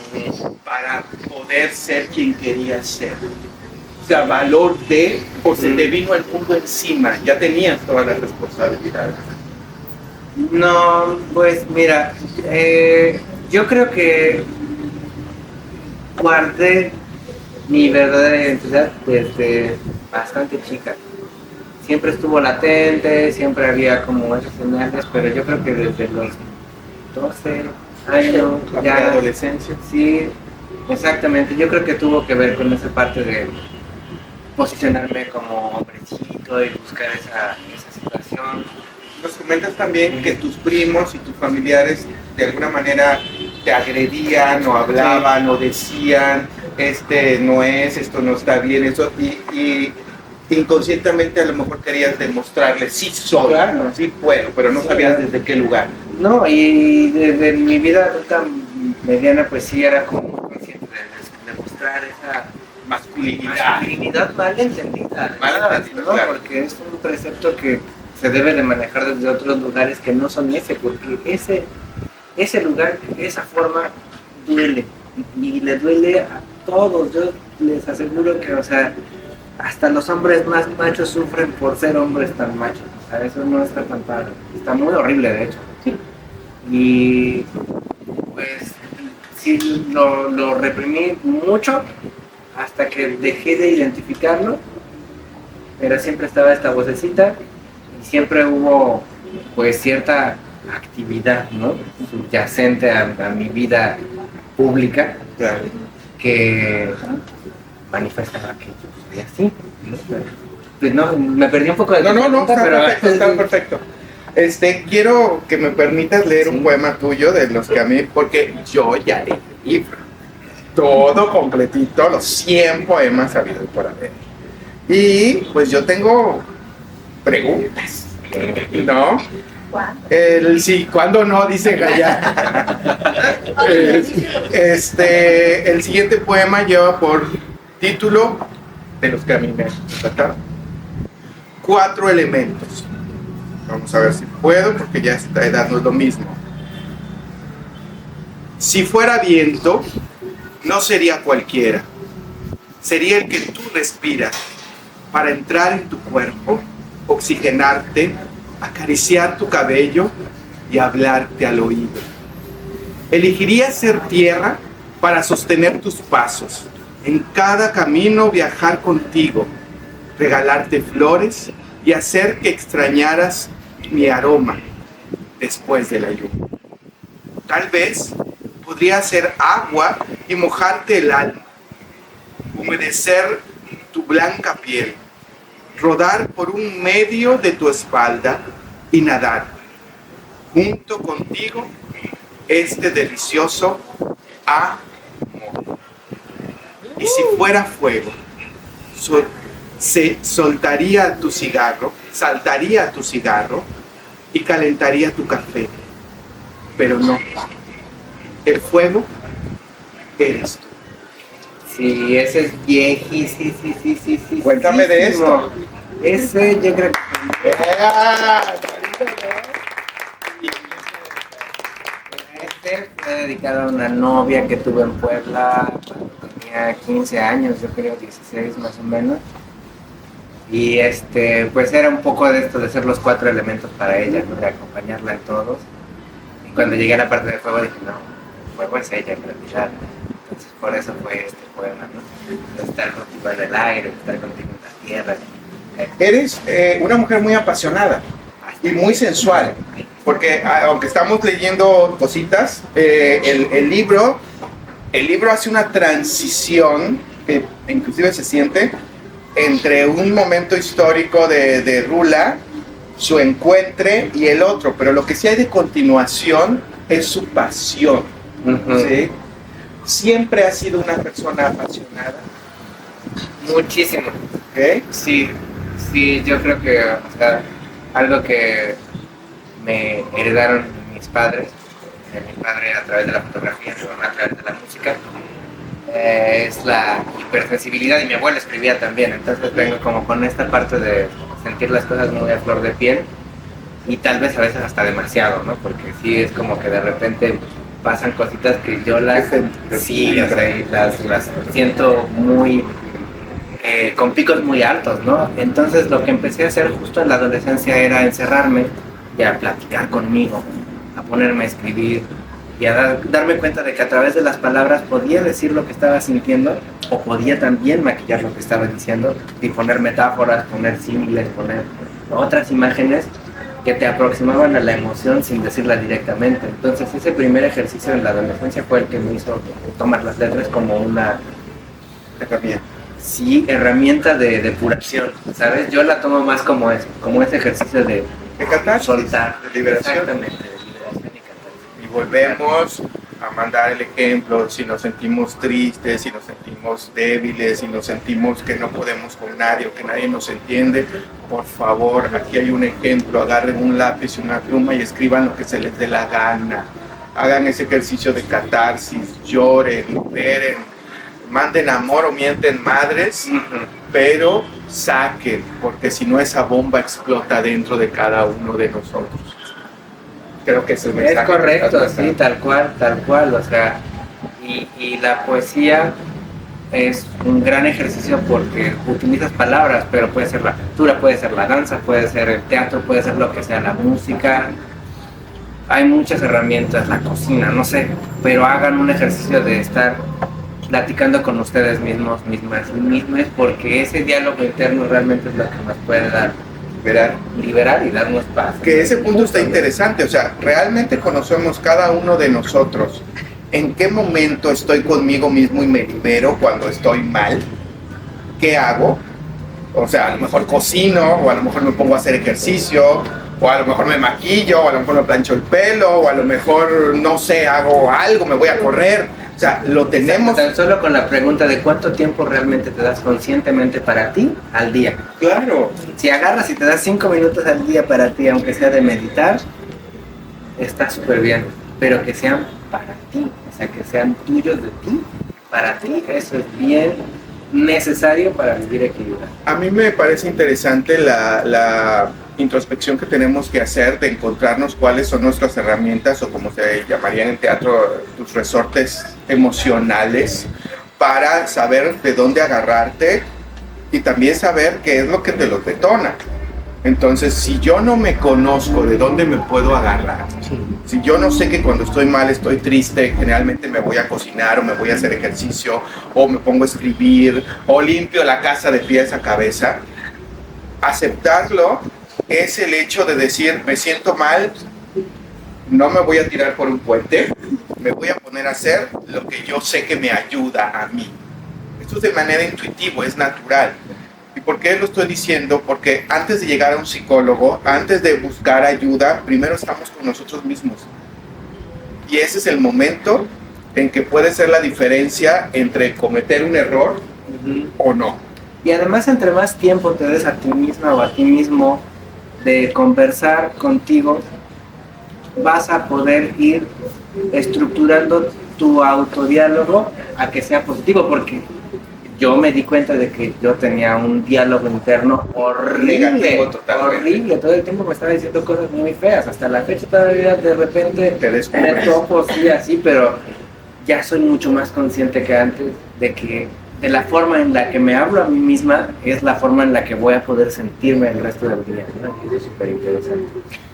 para poder ser quien querías ser. O sea, valor de, o se te vino el mundo encima, ya tenías todas las responsabilidades. No, pues mira, yo creo que guardé mi verdadera identidad desde bastante chica. Siempre estuvo latente, siempre había como esas señales, pero yo creo que desde los 12 años, Ya adolescencia. sí, exactamente. Yo creo que tuvo que ver con esa parte de posicionarme como hombrecito y buscar esa situación. Nos comentas también que tus primos y tus familiares de alguna manera te agredían o hablaban o decían, no es, esto no está bien, eso, y inconscientemente a lo mejor querías demostrarles, sí soy, Claro. sí puedo, pero no sabías desde qué lugar. No, y desde mi vida adulta mediana, pues sí era como muy consciente de mostrar esa masculinidad mal entendida, ¿no? Claro. Porque es un precepto que se debe de manejar desde otros lugares que no son ese, porque ese lugar, esa forma duele, y le duele a todos. Yo les aseguro que, o sea, hasta los hombres más machos sufren por ser hombres tan machos. O sea, eso no está tan padre, está muy horrible de hecho. Sí. Y pues sí lo reprimí mucho hasta que dejé de identificarlo, pero siempre estaba esta vocecita y siempre hubo pues cierta actividad, ¿no?, subyacente a mi vida pública, Claro. que manifestaba que yo soy así, ¿no? Pues no, me perdí un poco de No, pregunta, está pero perfecto, está perfecto. Quiero que me permitas leer un poema tuyo de los que a mí, porque yo ya leí el libro, todo completito, los 100 poemas habidos por haber. Y pues yo tengo preguntas, ¿no? Sí, ¿cuándo no? Dice Gaya. El siguiente poema lleva por título, de los que a mí me trataron, 4 elementos. Vamos a ver si puedo, porque ya a esta edad no es lo mismo. Si fuera viento, no sería cualquiera. Sería el que tú respiras para entrar en tu cuerpo oxigenarte, acariciar tu cabello y hablarte al oído. Elegiría ser tierra para sostener tus pasos, en cada camino viajar contigo, regalarte flores y hacer que extrañaras mi aroma después de la lluvia. Tal vez podría ser agua y mojarte el alma, humedecer tu blanca piel, rodar por un medio de tu espalda y nadar junto contigo este delicioso amor. Y si fuera fuego, se soltaría tu cigarro, saltaría tu cigarro y calentaría tu café. Pero no, el fuego eres tú. Sí, ese es viejísimo. Sí. Cuéntame de esto. Ese yo creo que... Este fue dedicado a una novia que tuve en Puebla cuando tenía 15 años, yo creo 16 más o menos. Y pues era un poco de esto de ser los 4 elementos para ella, ¿no? De acompañarla en todos. Y cuando llegué a la parte del fuego dije, no, el fuego es ella en realidad. Entonces por eso fue este poema, ¿no? De estar contigo en el aire, de estar contigo en la tierra. Eres una mujer muy apasionada y muy sensual, porque aunque estamos leyendo cositas, el libro hace una transición que inclusive se siente entre un momento histórico de Rula, su encuentre y el otro, pero lo que sí hay de continuación es su pasión. ¿Sí? Siempre ha sido una persona apasionada. Muchísimo. ¿Okay? Sí, yo creo que, o sea, algo que me heredaron mis padres, mi padre a través de la fotografía, mi mamá a través de la música, es la hipersensibilidad, y mi abuelo escribía también, entonces vengo como con esta parte de sentir las cosas muy a flor de piel, y tal vez a veces hasta demasiado, ¿no? Porque sí es como que de repente pasan cositas que yo las siento muy con picos muy altos, ¿no? Entonces lo que empecé a hacer justo en la adolescencia era encerrarme y a platicar conmigo, a ponerme a escribir y a darme cuenta de que a través de las palabras podía decir lo que estaba sintiendo, o podía también maquillar lo que estaba diciendo y poner metáforas, poner símiles, poner otras imágenes que te aproximaban a la emoción sin decirla directamente. Entonces ese primer ejercicio en la adolescencia fue el que me hizo tomar las letras como una herramienta de depuración, ¿sabes? Yo la tomo más como eso, como ese ejercicio de catarsis, soltar, de liberación. Exactamente, de liberación y catarsis. Y volvemos a mandar el ejemplo: si nos sentimos tristes, si nos sentimos débiles, si nos sentimos que no podemos con nadie o que nadie nos entiende, por favor, aquí hay un ejemplo: agarren un lápiz y una pluma y escriban lo que se les dé la gana, hagan ese ejercicio de catarsis, lloren, liberen, manden amor o mienten madres, pero saquen, porque si no esa bomba explota dentro de cada uno de nosotros. Creo que ese mensaje es correcto, sí, tal cual, o sea, y la poesía es un gran ejercicio porque utilizas palabras, pero puede ser la pintura, puede ser la danza, puede ser el teatro, puede ser lo que sea, la música. Hay muchas herramientas, la cocina, no sé, pero hagan un ejercicio de estar platicando con ustedes mismos, mismas, porque ese diálogo interno realmente es lo que nos puede dar liberar y darnos paz. Que ese punto está interesante, o sea, realmente conocemos cada uno de nosotros en qué momento estoy conmigo mismo y me libero cuando estoy mal, qué hago, o sea, a lo mejor cocino, o a lo mejor me pongo a hacer ejercicio, o a lo mejor me maquillo, o a lo mejor me plancho el pelo, o a lo mejor, no sé, hago algo, me voy a correr. O sea, lo tenemos. Tan solo con la pregunta de cuánto tiempo realmente te das conscientemente para ti al día. Claro. Si agarras y te das 5 minutos al día para ti, aunque sea de meditar, está súper bien. Pero que sean para ti, o sea, que sean tuyos de ti, para ti, eso es bien necesario para vivir equilibrado. A mí me parece interesante la introspección que tenemos que hacer de encontrarnos cuáles son nuestras herramientas, o como se llamaría en el teatro, tus resortes emocionales, para saber de dónde agarrarte y también saber qué es lo que te los detona. Entonces, si yo no me conozco de dónde me puedo agarrar, si yo no sé que cuando estoy mal, estoy triste, generalmente me voy a cocinar o me voy a hacer ejercicio o me pongo a escribir o limpio la casa de pies a cabeza, aceptarlo es el hecho de decir, me siento mal, no me voy a tirar por un puente, me voy a poner a hacer lo que yo sé que me ayuda a mí. Esto es de manera intuitiva, es natural. ¿Y por qué lo estoy diciendo? Porque antes de llegar a un psicólogo, antes de buscar ayuda, primero estamos con nosotros mismos. Y ese es el momento en que puede ser la diferencia entre cometer un error o no. Y además, entre más tiempo te des a ti misma o a ti mismo de conversar contigo, vas a poder ir estructurando tu autodiálogo a que sea positivo, porque yo me di cuenta de que yo tenía un diálogo interno horrible, horrible, todo el tiempo me estaba diciendo cosas muy feas, hasta la fecha todavía de repente me topo, sí, así, pero ya soy mucho más consciente que antes de la forma en la que me hablo a mí misma es la forma en la que voy a poder sentirme el resto del día, ¿no? Eso es súper interesante.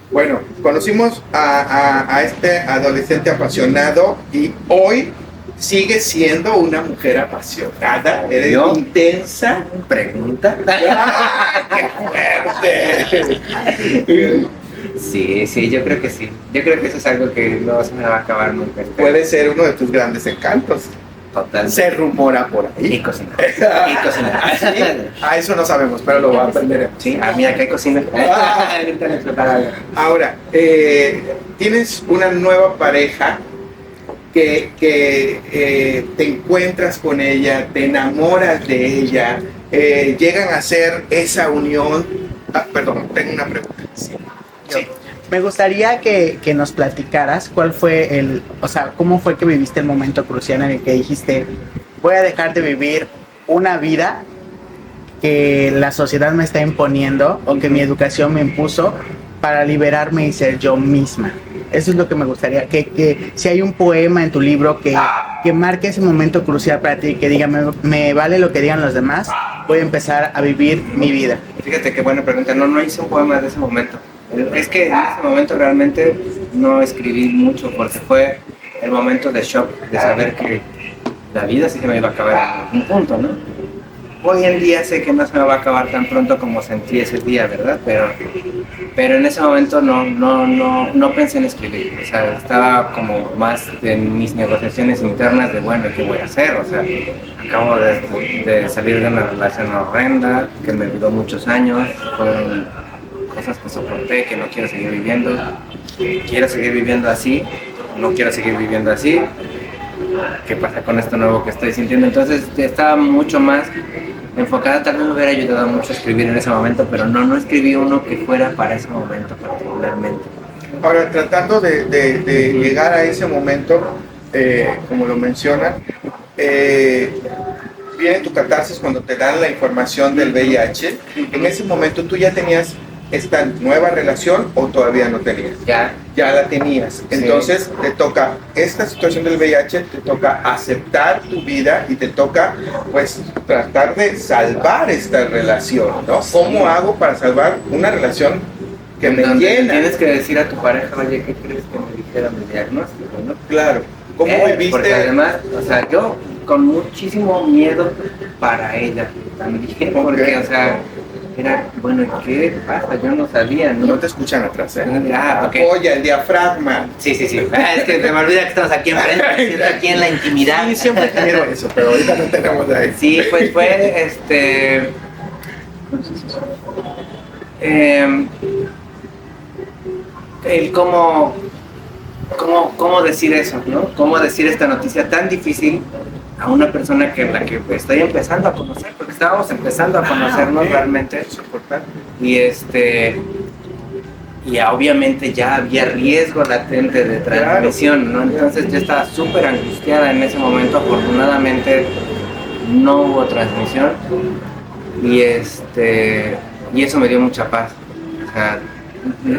Bueno, conocimos a este adolescente apasionado y hoy sigue siendo una mujer apasionada, eres intensa. ¿Pregunta? ¡Qué fuerte! Sí, yo creo que sí. Yo creo que eso es algo que no se me va a acabar nunca. Puede ser uno de tus grandes encantos. Total. Se rumora por ahí. Y cocinar. Y cocinar. ¿Sí? A eso no sabemos, pero lo aprenderemos. Sí, mira que hay cocina. Ahora, tienes una nueva pareja que te encuentras con ella, te enamoras de ella, llegan a ser esa unión. Perdón, tengo una pregunta. Sí. Me gustaría que nos platicaras cuál fue cómo fue que viviste el momento crucial en el que dijiste, voy a dejar de vivir una vida que la sociedad me está imponiendo o que mi educación me impuso para liberarme y ser yo misma. Eso es lo que me gustaría, que si hay un poema en tu libro que marque ese momento crucial para ti, que diga, me vale lo que digan los demás, voy a empezar a vivir mi vida. Fíjate qué buena pregunta, no hice un poema de ese momento. Es que en ese momento realmente no escribí mucho porque fue el momento de shock, de saber que la vida sí se me iba a acabar en algún punto, ¿no? Hoy en día sé que no se me va a acabar tan pronto como sentí ese día, ¿verdad? Pero en ese momento no pensé en escribir, o sea, estaba como más en mis negociaciones internas de, bueno, ¿qué voy a hacer? O sea, acabo de salir de una relación horrenda que me duró muchos años, fueron cosas que soporté, que no quiero seguir viviendo, quiero seguir viviendo así, no quiero seguir viviendo así, ¿qué pasa con esto nuevo que estoy sintiendo? Entonces estaba mucho más enfocada, tal vez me hubiera ayudado mucho a escribir en ese momento, pero no escribí uno que fuera para ese momento particularmente. Ahora, tratando de llegar a ese momento, como lo mencionan, viene tu catarsis cuando te dan la información del VIH. En ese momento, ¿tú ya tenías esta nueva relación o todavía no tenías? Ya la tenías. Entonces te toca esta situación del VIH, te toca aceptar tu vida y te toca pues tratar de salvar esta relación, ¿no? ¿Cómo hago para salvar una relación que me llena? Tienes que decir a tu pareja, oye, ¿qué crees que me dijeron el diagnóstico, no? Claro. ¿Cómo viviste? Porque además, o sea, yo con muchísimo miedo para ella también, porque, o sea, era, bueno, ¿qué pasa? Yo no sabía, ¿no? No te escuchan atrás, ¿eh? Okay. Apoya el diafragma. Sí. Es que se me olvida que estamos aquí enfrente, siento aquí en la intimidad. Sí, siempre quiero eso, pero ahorita no tenemos ahí. Sí, pues fue, el cómo decir eso, ¿no? Cómo decir esta noticia tan difícil a una persona que la que estoy empezando a conocer, porque estábamos empezando a conocernos realmente, y obviamente ya había riesgo latente de transmisión, ¿no? Entonces yo estaba súper angustiada en ese momento. Afortunadamente no hubo transmisión y eso me dio mucha paz. O sea,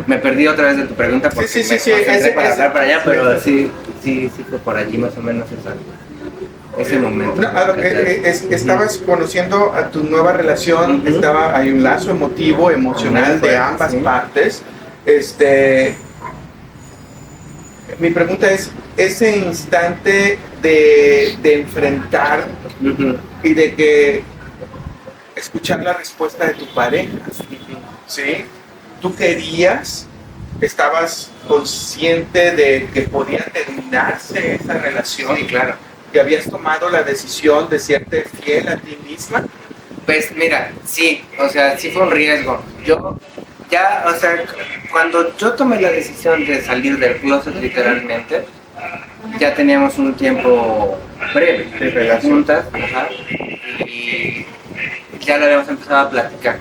me perdí otra vez de tu pregunta porque me concentré para hablar para allá, pero sí fue por allí más o menos eso. ese momento. No, estabas conociendo a tu nueva relación, hay un lazo emocional de ambas partes. Mi pregunta es, ese instante de enfrentar y de que escuchar la respuesta de tu pareja, ¿sí? ¿Tú querías, estabas consciente de que podía terminarse esa relación? Sí, claro. ¿Que habías tomado la decisión de serte fiel a ti misma? Pues mira, sí, o sea, sí fue un riesgo. Yo ya, o sea, cuando yo tomé la decisión de salir del closet literalmente, ya teníamos un tiempo breve de relación juntas, y ya lo habíamos empezado a platicar.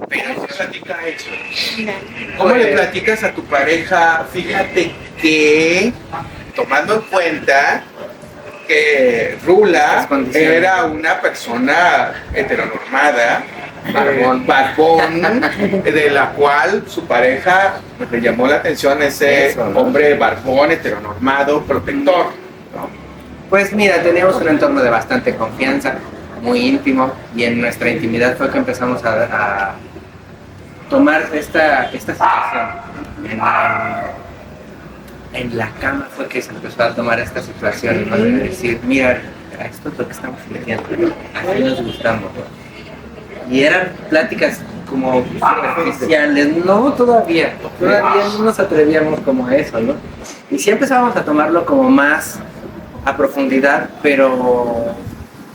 Pero ¿cómo platica eso? ¿Cómo le platicas a tu pareja? Fíjate que, tomando en cuenta que Rula era una persona heteronormada, barbón, de la cual su pareja le llamó la atención ese hombre barbón, heteronormado, protector, ¿no? Pues mira, teníamos un entorno de bastante confianza, muy íntimo, y en nuestra intimidad fue que empezamos a tomar esta situación. En la cama fue que se empezó a tomar esta situación, ¿no? De decir, mira, esto es lo que estamos sintiendo, ¿no? Así nos gustamos, ¿no? Y eran pláticas como superficiales, no todavía no nos atrevíamos como a eso, ¿no? Y sí empezábamos a tomarlo como más a profundidad, pero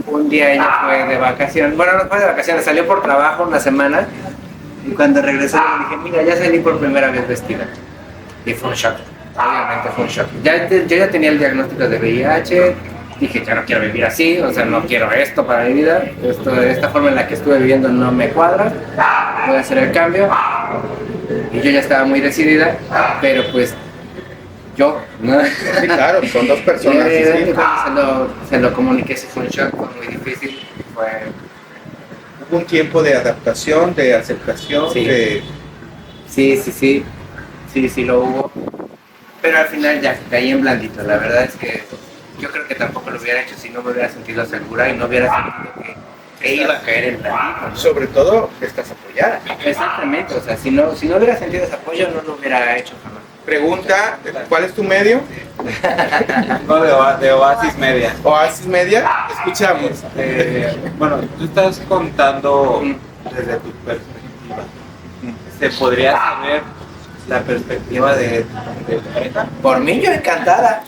un día ella fue de vacaciones, bueno, no fue de vacaciones, salió por trabajo una semana, y cuando regresó le dije, mira, ya salí por primera vez vestida. Y fue un shock, obviamente fue un shock. Yo ya tenía el diagnóstico de VIH, dije, ya no quiero vivir así, o sea, no quiero esto para mi vida, esta forma en la que estuve viviendo no me cuadra, voy a hacer el cambio. Y yo ya estaba muy decidida, pero pues yo, ¿no? Sí, claro, son dos personas. Se lo comuniqué, sí fue un shock, fue muy difícil, Hubo un tiempo de adaptación, de aceptación, sí. Sí, lo hubo, pero al final ya caí en blandito. La verdad es que yo creo que tampoco lo hubiera hecho si no me hubiera sentido segura y no hubiera sentido que iba a caer en blandito. Sobre todo, estás apoyada. Exactamente, o sea, si no hubiera sentido ese apoyo no lo hubiera hecho jamás. Pregunta, ¿cuál es tu medio? No, de Oasis Media. Oasis Media, escuchamos. Bueno, tú estás contando desde tu perspectiva. ¿Se podría saber la perspectiva de tu pareja? Por mí yo encantada.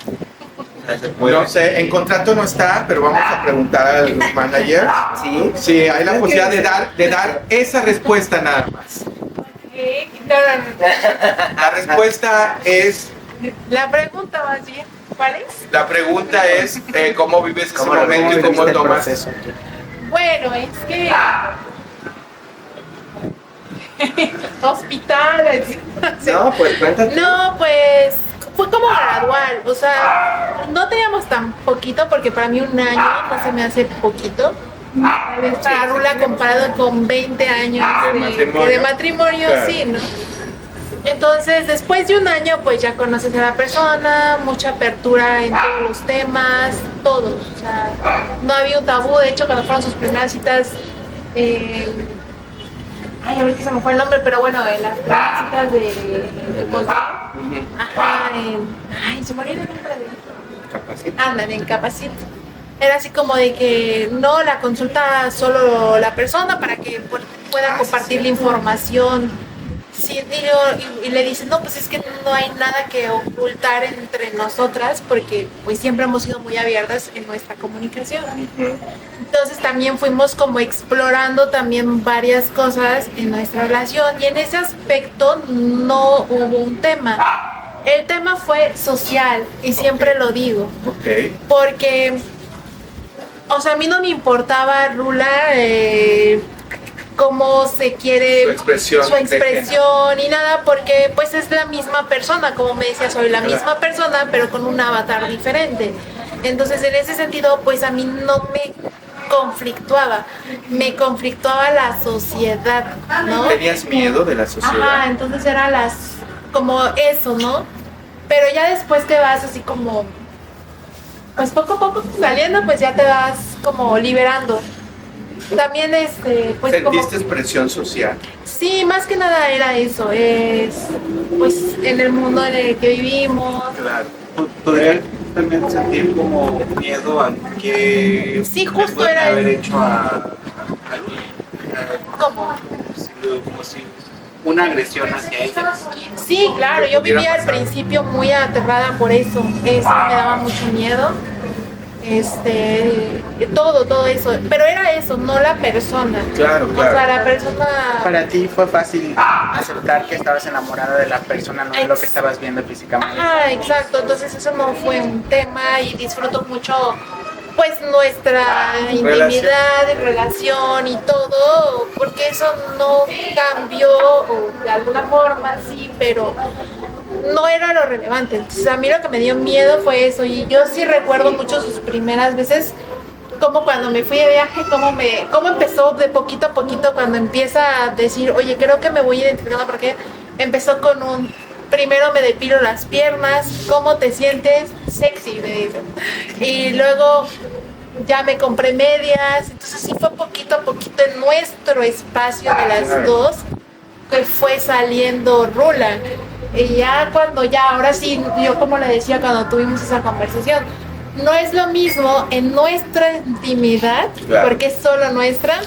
No sé, en contrato no está, pero vamos a preguntar al manager. Sí. Sí, hay la posibilidad de dar esa respuesta nada más. La respuesta es... La pregunta más bien, ¿cuál es? La pregunta es cómo vives ese momento y cómo tomas eso. Bueno, es que... hospitales. No, pues cuéntate. No, pues fue como gradual, o sea, no teníamos tan poquito porque para mí un año no se me hace poquito. Para Rula comparado con 20 años de matrimonio, claro. Sí, ¿no? Entonces, después de un año, pues ya conoces a la persona, mucha apertura en todos los temas, todos. O sea, no había un tabú. De hecho, cuando fueron sus primeras citas, ahorita se me fue el nombre, pero bueno, en las primeras citas de se me olvidó el nombre de Capacit. Ándale, en Capacit. Era así como de que no la consulta solo la persona para que pueda compartir la información. Sí, y le dicen, no, pues es que no hay nada que ocultar entre nosotras porque pues siempre hemos sido muy abiertas en nuestra comunicación. Entonces también fuimos como explorando también varias cosas en nuestra relación y en ese aspecto no hubo un tema. El tema fue social y siempre lo digo. Porque, o sea, a mí no me importaba, Rula, cómo se quiere su expresión y nada, porque pues es la misma persona, como me decía, soy la misma persona pero con un avatar diferente. Entonces en ese sentido pues a mí no me conflictuaba la sociedad, ¿no? ¿Tenías miedo de la sociedad? Ajá, entonces era como eso, ¿no? Pero ya después te vas así como pues poco a poco saliendo, pues ya te vas como liberando. También pues ¿Sentiste presión social? sí, más que nada era eso, es pues en el mundo en el que vivimos. Claro. ¿Podría también sentir como miedo a que Sí, justo pueden era haber eso. hecho a ¿Cómo? como si una agresión hacia ellas? Sí, claro, yo vivía al principio muy aterrada por eso me daba mucho miedo. Todo eso, pero era eso, no la persona. Claro, O sea, claro. la persona. Para ti fue fácil aceptar que estabas enamorada de la persona, no de lo que estabas viendo físicamente. Ah, exacto, entonces eso no fue un tema y disfruto mucho pues nuestra intimidad, relación y todo, porque eso no cambió, o de alguna forma sí, pero no era lo relevante. Entonces a mí lo que me dio miedo fue eso, y yo sí recuerdo mucho sus primeras veces, como cuando me fui de viaje, cómo empezó de poquito a poquito, cuando empieza a decir, oye, creo que me voy identificando, porque empezó con primero me depilo las piernas, ¿cómo te sientes? Sexy, me dice. Y luego ya me compré medias, entonces sí fue poquito a poquito en nuestro espacio de las dos que fue saliendo Rula. Y ya ahora sí, yo como le decía cuando tuvimos esa conversación, no es lo mismo en nuestra intimidad, Claro. porque es solo nuestra,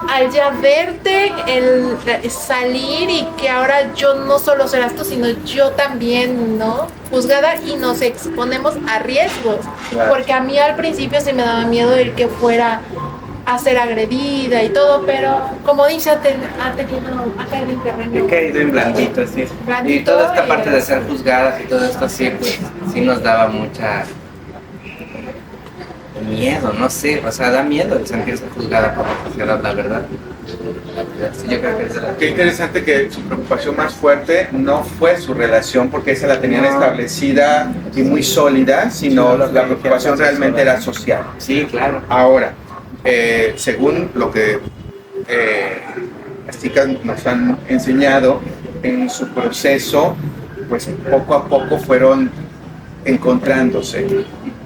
al ya verte, el salir y que ahora yo no solo serás tú, sino yo también, ¿no? Juzgada, y nos exponemos a riesgos, Claro. porque a mí al principio sí me daba miedo el que fuera a ser agredida y todo, pero como dice, ha caído en terreno. He caído en blandito, sí. Blandito, Y toda esta parte y- de ser juzgadas y todo esto, sí, pues, sí nos daba mucha miedo, no sé, o sea, da miedo el sentirse juzgada por la sociedad, la verdad. Sí, yo creo que es la... Qué interesante que su preocupación más fuerte no fue su relación, porque esa la tenían establecida y muy sólida, sino la preocupación realmente era social. Sí, claro. Ahora, según lo que las chicas nos han enseñado en su proceso, pues poco a poco fueron encontrándose.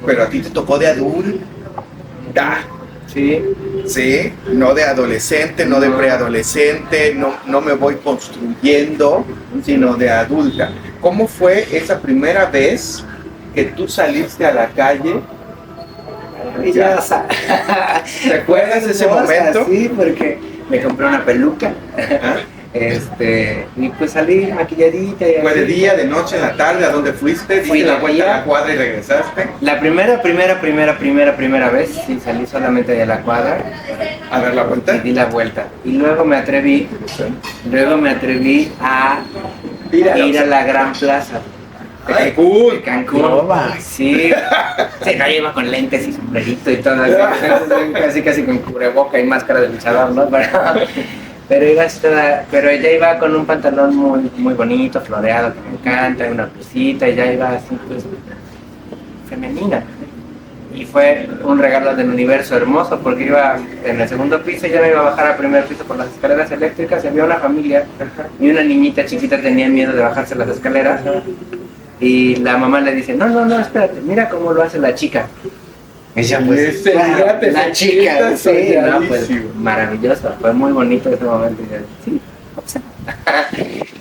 Pero a ti te tocó de adulta. Sí. Sí, no de adolescente, no de preadolescente, no me voy construyendo, sino de adulta. ¿Cómo fue esa primera vez que tú saliste a la calle? Y ya, o sea, ¿Te acuerdas de ese momento? Sí, porque me compré una peluca. ¿Ah? Y pues salí maquilladita. Y ¿Fue de así. día, de noche, en la tarde? ¿A dónde fuiste? Fui ¿Diste la de vuelta día. a la cuadra y regresaste? La primera vez, sí, salí solamente de la cuadra ¿A dar la vuelta? y di la vuelta. Y luego me atreví a ir a la Gran Plaza. De Cancún. De Cancún. Sí. Sí, no, yo iba con lentes y sombrerito y todo así. Casi con cubreboca y máscara de luchador, ¿no? Pero ella iba con un pantalón muy bonito, floreado, que me encanta, una blusita, y ya iba así, pues, femenina. Y fue un regalo del universo hermoso, porque iba en el segundo piso y ya me iba a bajar al primer piso por las escaleras eléctricas, y había una familia y una niñita chiquita tenía miedo de bajarse las escaleras. Y la mamá le dice, no, espérate, mira cómo lo hace la chica. Ella pues, la chica, sí, no, pues, maravilloso, fue muy bonito ese momento. Y yo, sí,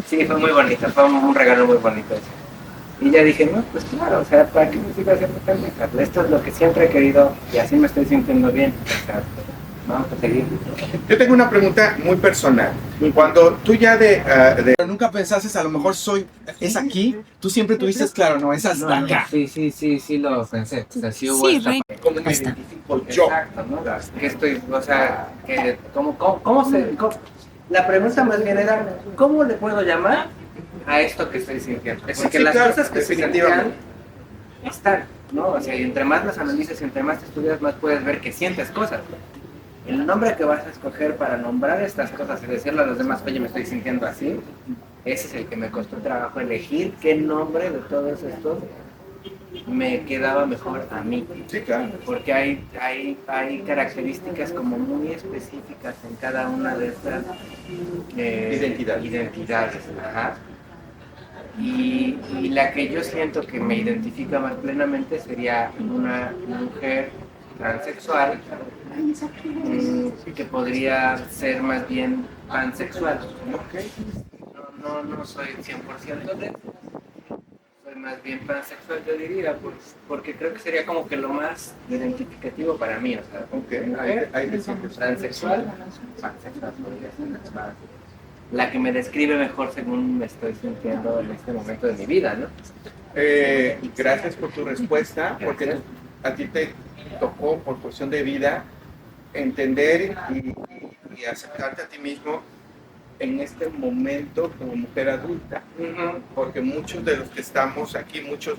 sí, fue muy bonito, fue un regalo muy bonito ese. Y ya dije, no, pues claro, o sea, ¿para qué me sigo haciendo pendejas? Esto es lo que siempre he querido y así me estoy sintiendo bien. O sea, vamos a seguir. Yo tengo una pregunta muy personal. Cuando tú ya Pero nunca pensaste, a lo mejor es aquí, tú siempre tuviste claro, no, es hasta acá. Sí, lo pensé. O sea, sí hubo esta parte. ¿Cómo me identifico yo? Exacto, ¿no? Que estoy, o sea, que, la pregunta más bien era, ¿cómo le puedo llamar a esto que estoy sintiendo? Porque Sí, las claro, cosas que se sentían definitivamente. están, ¿no? O sea, y entre más las analizas y entre más te estudias, más puedes ver que sientes cosas. El nombre que vas a escoger para nombrar estas cosas y decirle a los demás, oye, me estoy sintiendo así, ese es el que me costó trabajo elegir qué nombre de todos estos me quedaba mejor a mí. Sí, claro. Porque hay características como muy específicas en cada una de estas Identidades. identidades. Ajá. Y la que yo siento que me identifica más plenamente sería una mujer transexual que podría ser más bien pansexual. No soy 100% de eso, soy más bien pansexual, yo diría, porque creo que sería como que lo más identificativo para mí, o sea, transexual, pansexual podría ser la que me describe mejor según me estoy sintiendo en este momento de mi vida, ¿no? Gracias por tu respuesta, porque a ti te tocó por cuestión de vida entender y aceptarte a ti mismo en este momento como mujer adulta, porque muchos de los que estamos aquí, muchas,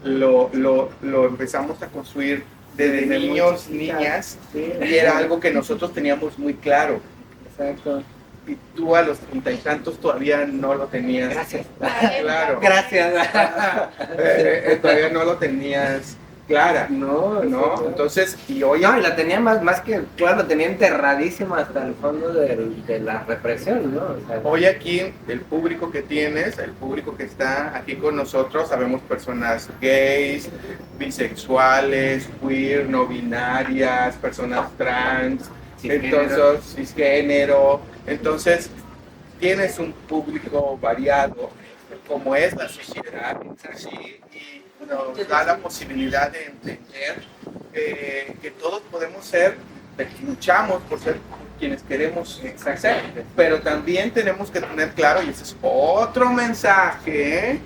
lo empezamos a construir desde niños, niñas, y era algo que nosotros teníamos muy claro. Exacto. Y tú a los 30 y tantos todavía no lo tenías. Gracias. Claro. Gracias. Todavía no lo tenías clara. No. Entonces, y hoy... No, y la tenía más que, claro, la tenía enterradísima hasta el fondo de la represión, ¿no? O sea, hoy aquí, el público que tienes, el público que está aquí con nosotros, sabemos personas gays, bisexuales, queer, no binarias, personas trans, entonces cisgénero. Entonces, tienes un público variado, como es la sociedad, y nos da la posibilidad de entender que todos podemos ser, luchamos por ser quienes queremos ser, pero también tenemos que tener claro, y ese es otro mensaje,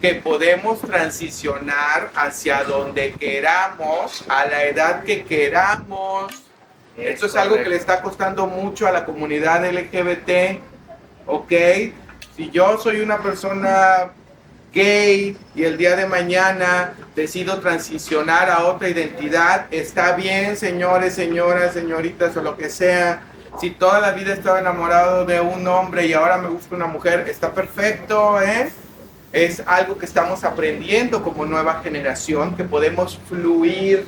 que podemos transicionar hacia donde queramos, a la edad que queramos. Esto es algo que le está costando mucho a la comunidad LGBT, ¿ok? Si yo soy una persona gay y el día de mañana decido transicionar a otra identidad, está bien, señores, señoras, señoritas o lo que sea. Si toda la vida estaba enamorado de un hombre y ahora me gusta una mujer, está perfecto, ¿eh? Es algo que estamos aprendiendo como nueva generación, que podemos fluir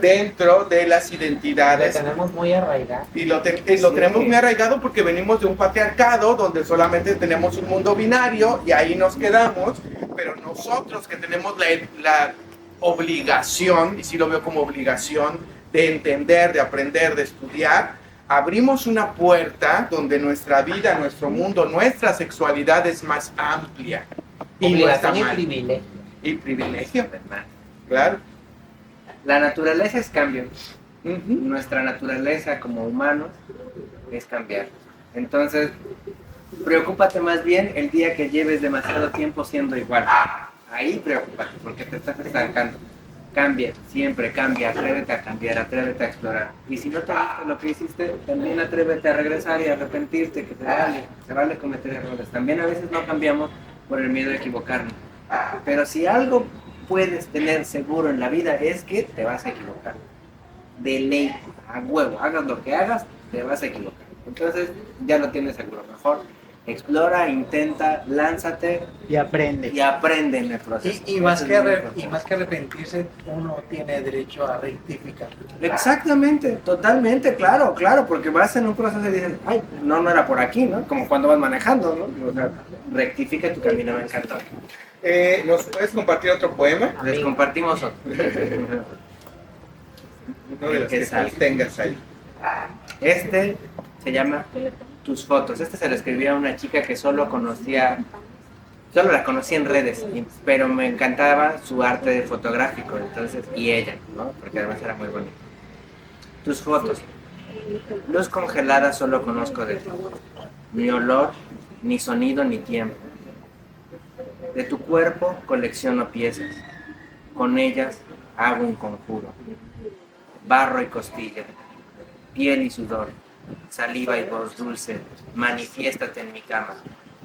dentro de las identidades. Lo tenemos muy arraigado. Y lo tenemos muy arraigado porque venimos de un patriarcado donde solamente tenemos un mundo binario y ahí nos quedamos, pero nosotros que tenemos la obligación, y sí lo veo como obligación, de entender, de aprender, de estudiar, abrimos una puerta donde nuestra vida, nuestro mundo, nuestra sexualidad es más amplia. Y no está mal. Privilegio. Y privilegio, claro. La naturaleza es cambio. Nuestra naturaleza como humanos es cambiar. Entonces, preocúpate más bien el día que lleves demasiado tiempo siendo igual. Ahí preocúpate, porque te estás estancando. Cambia, siempre cambia, atrévete a cambiar, atrévete a explorar. Y si no te gusta lo que hiciste, también atrévete a regresar y a arrepentirte, que se vale cometer errores. También a veces no cambiamos por el miedo a equivocarnos. Pero si algo puedes tener seguro en la vida es que te vas a equivocar. De ley, a huevo, hagas lo que hagas, te vas a equivocar. Entonces ya lo tienes seguro. Mejor explora, intenta, lánzate y aprende. Y aprende en el proceso. Y más que arrepentirse, uno tiene derecho a rectificar. Exactamente, totalmente, claro, porque vas en un proceso y dices, ay, no era por aquí, ¿no? Como cuando vas manejando, ¿no? O sea, rectifica tu camino, me encantó. ¿Nos puedes compartir otro poema? Les compartimos otro. Uno de los que tengas ahí. Este se llama Tus fotos. Este se lo escribía a una chica que solo la conocí en redes, pero me encantaba su arte fotográfico, entonces, y ella, ¿no? Porque además era muy bonita. Tus fotos. Luz congelada solo conozco de ti. Ni olor, ni sonido, ni tiempo. De tu cuerpo colecciono piezas. Con ellas hago un conjuro. Barro y costilla. Piel y sudor. Saliva y voz dulce. Manifiéstate en mi cama.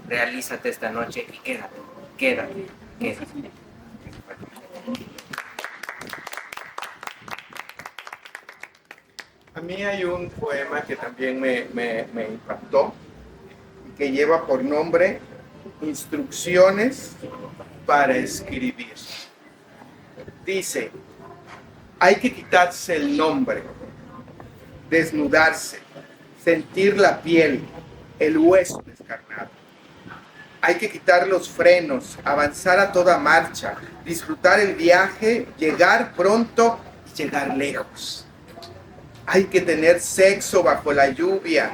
Realízate esta noche y quédate. A mí hay un poema que también me impactó, que lleva por nombre Instrucciones para escribir. Dice, hay que quitarse el nombre, desnudarse, sentir la piel, el hueso descarnado. Hay que quitar los frenos, avanzar a toda marcha, disfrutar el viaje, llegar pronto y llegar lejos. Hay que tener sexo bajo la lluvia,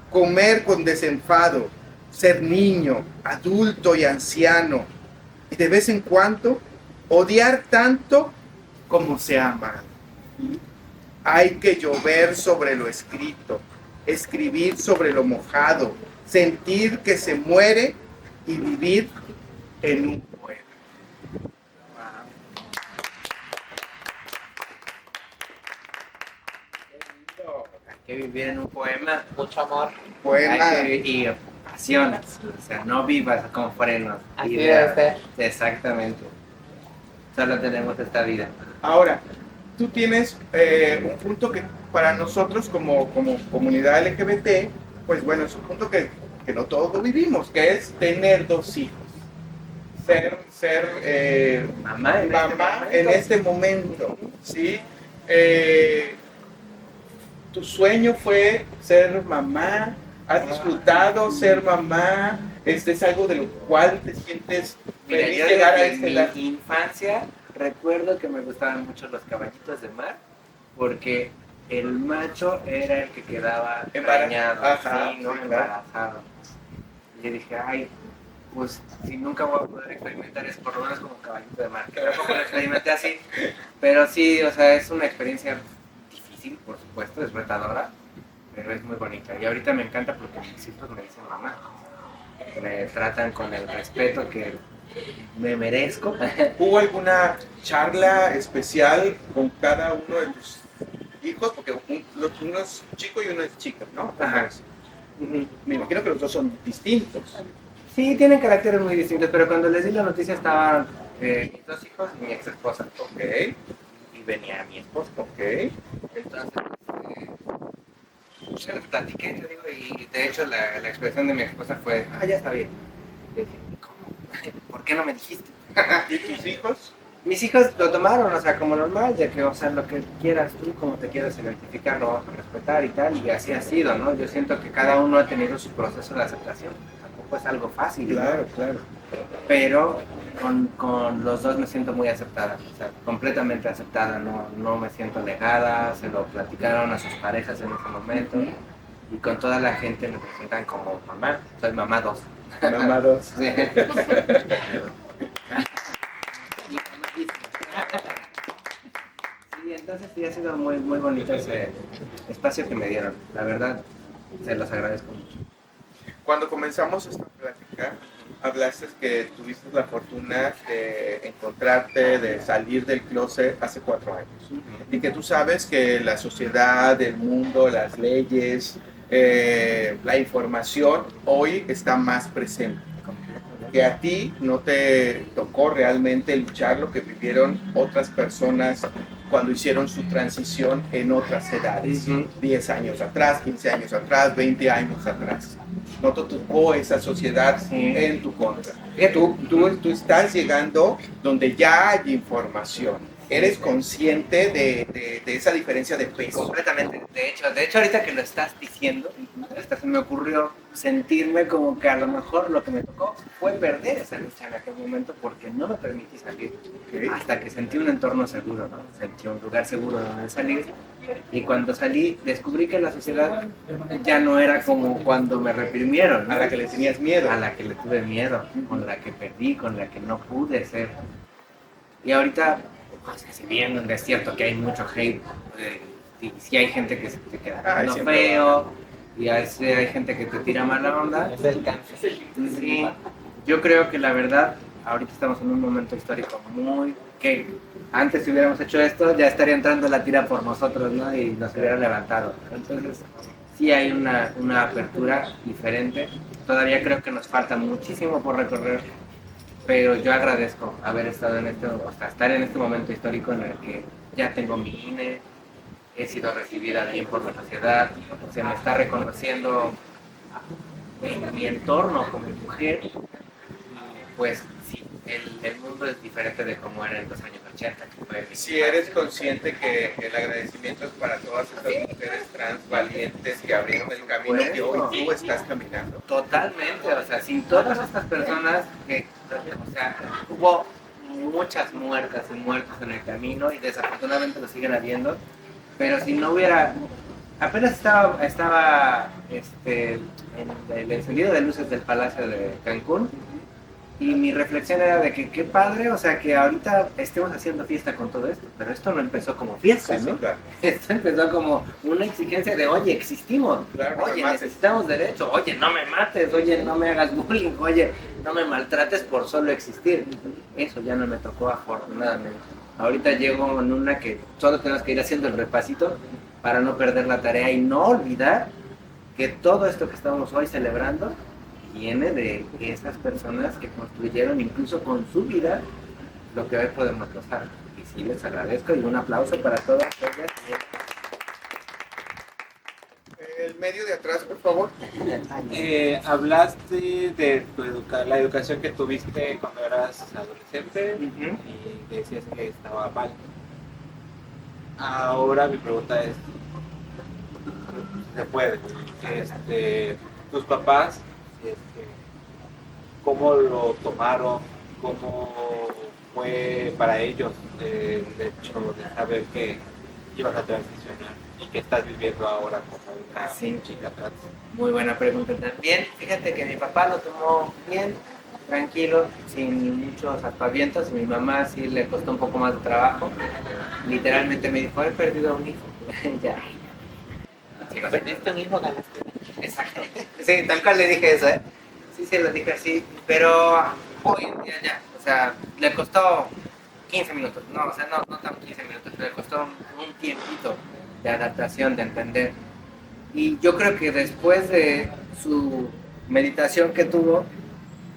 comer con desenfado, ser niño, adulto y anciano, y de vez en cuando odiar tanto como se ama. Hay que llover sobre lo escrito, escribir sobre lo mojado, sentir que se muere y vivir en un poema. Hay que vivir en un poema, Mucho amor. Poema. y pasiones, o sea, no vivas con frenos. Así ideas. debe ser. Exactamente. Solo tenemos esta vida. Ahora, tú tienes un punto que para nosotros como comunidad LGBT, pues bueno, es un punto que no todos lo vivimos, que es tener 2 hijos. Ser Mamá en este momento, ¿sí? Tu sueño fue ser mamá, has disfrutado ser mamá, es algo de lo cual te sientes Mira, feliz yo llegar a desde esta mi edad. infancia recuerdo que me gustaban mucho los caballitos de mar porque el macho era el que quedaba preñado, Ajá, sí, ¿no? sí, claro. Embarazado. Y yo dije, ay, pues si nunca voy a poder experimentar es por lo menos como un caballito de mar. Que tampoco lo experimenté así, pero sí, o sea, es una experiencia difícil, por supuesto, es retadora, pero es muy bonita. Y ahorita me encanta porque mis hijos me dicen mamá. Me tratan con el respeto que me merezco. ¿Hubo alguna charla especial con cada uno de tus hijos? Porque uno es chico y uno es chica, ¿no? Ajá. Me imagino que los dos son distintos. Sí, tienen caracteres muy distintos, pero cuando les di la noticia estaban mis 2 hijos y mi ex esposa. Ok, Y venía mi esposa. ok. Entonces, se los platiqué, te digo, y de hecho la expresión de mi esposa fue, ya está bien. Y dije, ¿cómo? ¿Por qué no me dijiste? ¿Y tus hijos? Mis hijos lo tomaron, o sea, como normal, ya que, o sea, lo que quieras tú, como te quieras identificar, lo vas a respetar y tal, y así ha sido, ¿no? Yo siento que cada uno ha tenido su proceso de aceptación, tampoco es algo fácil, ¿no? Claro, claro. Pero con los dos me siento muy aceptada, o sea, completamente aceptada, no me siento negada, se lo platicaron a sus parejas en ese momento, y con toda la gente me presentan como mamá, soy mamá 2. Mamá 2. Sí. Sí, entonces sí ha sido muy, muy bonito ese espacio que me dieron. La verdad, se los agradezco mucho. Cuando comenzamos esta plática, hablaste que tuviste la fortuna de encontrarte, de salir del closet hace 4 años. Y que tú sabes que la sociedad, el mundo, las leyes, la información hoy está más presente. Que a ti no te tocó realmente luchar lo que vivieron otras personas cuando hicieron su transición en otras edades, 10 años atrás, 15 años atrás, 20 años atrás. No te tocó esa sociedad en tu contra. Tú estás llegando donde ya hay información. Eres consciente de esa diferencia de peso. Completamente. De hecho, ahorita que lo estás diciendo, hasta se me ocurrió sentirme como que a lo mejor lo que me tocó fue perder esa lucha en aquel momento porque no me permití salir. Hasta que sentí un entorno seguro, ¿no? Sentí un lugar seguro donde salir. Y cuando salí, descubrí que la sociedad ya no era como cuando me reprimieron, ¿no? A la que le tenías miedo. A la que le tuve miedo, con la que perdí, con la que no pude ser. Y ahorita, o sea, si bien es cierto que hay mucho hate, y si hay gente que se te queda viendo feo, y hay gente que te tira mala onda, Es el cáncer. sí, yo creo que la verdad, ahorita estamos en un momento histórico que antes si hubiéramos hecho esto, ya estaría entrando la tira por nosotros, ¿no? Y nos hubiera levantado. Entonces, sí hay una apertura diferente. Todavía creo que nos falta muchísimo por recorrer, pero yo agradezco haber estado estar en este momento histórico en el que ya tengo mi INE, he sido recibida bien por la sociedad, se me está reconociendo en mi entorno como mujer, pues sí, el mundo es diferente de como era en los años 80. Que fue Si eres consciente que el agradecimiento es para todas esas mujeres trans valientes que abrieron el camino que hoy tú estás caminando. Totalmente, o sea, sin todas estas personas, o sea, hubo muchas muertas y muertos en el camino y desafortunadamente lo siguen habiendo, pero si no hubiera, apenas estaba en el encendido de luces del Palacio de Cancún y mi reflexión era de que qué padre, o sea, que ahorita estemos haciendo fiesta con todo esto, pero esto no empezó como fiesta, ¿no? Sí, claro. Esto empezó como una exigencia de, oye, existimos, Claro, oye, además, necesitamos derecho, oye, no me mates, oye, no me hagas bullying, oye, no me maltrates por solo existir. Eso ya no me tocó, afortunadamente. Ahorita llego en una que solo tenemos que ir haciendo el repasito para no perder la tarea y no olvidar que todo esto que estamos hoy celebrando viene de esas personas que construyeron incluso con su vida lo que hoy podemos gozar. Y sí, les agradezco y un aplauso para todas ellas. El medio de atrás, por favor. Hablaste de la educación que tuviste cuando eras adolescente y decías que estaba mal. Ahora mi pregunta es, ¿se puede? Tus papás, ¿cómo lo tomaron? ¿Cómo fue para ellos el hecho de saber que ibas a transicionar y que estás viviendo ahora como una chica trans? Muy buena pregunta también. Fíjate que mi papá lo tomó bien, tranquilo, sin muchos aspavientos. Mi mamá sí le costó un poco más de trabajo. Literalmente me dijo, he perdido a un hijo. Ya. Si perdiste un hijo, ganaste. Exacto. Sí, tal cual le dije eso, ¿eh? Sí, se lo dije así, pero hoy en día ya, o sea, le costó 15 minutos, no, o sea, no tan 15 minutos, le costó un tiempito de adaptación, de entender. Y yo creo que después de su meditación que tuvo,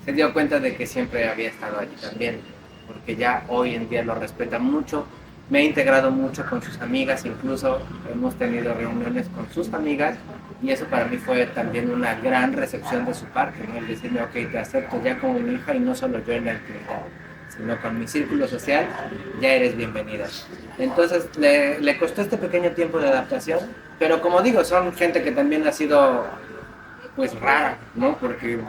se dio cuenta de que siempre había estado allí también, porque ya hoy en día lo respeta mucho. Me he integrado mucho con sus amigas, incluso hemos tenido reuniones con sus amigas y eso para mí fue también una gran recepción de su parte, ¿no? El decirme, ok, te acepto ya como mi hija y no solo yo en la intimidad, sino con mi círculo social, ya eres bienvenida. Entonces le costó este pequeño tiempo de adaptación, pero como digo, son gente que también ha sido pues rara, ¿no? Porque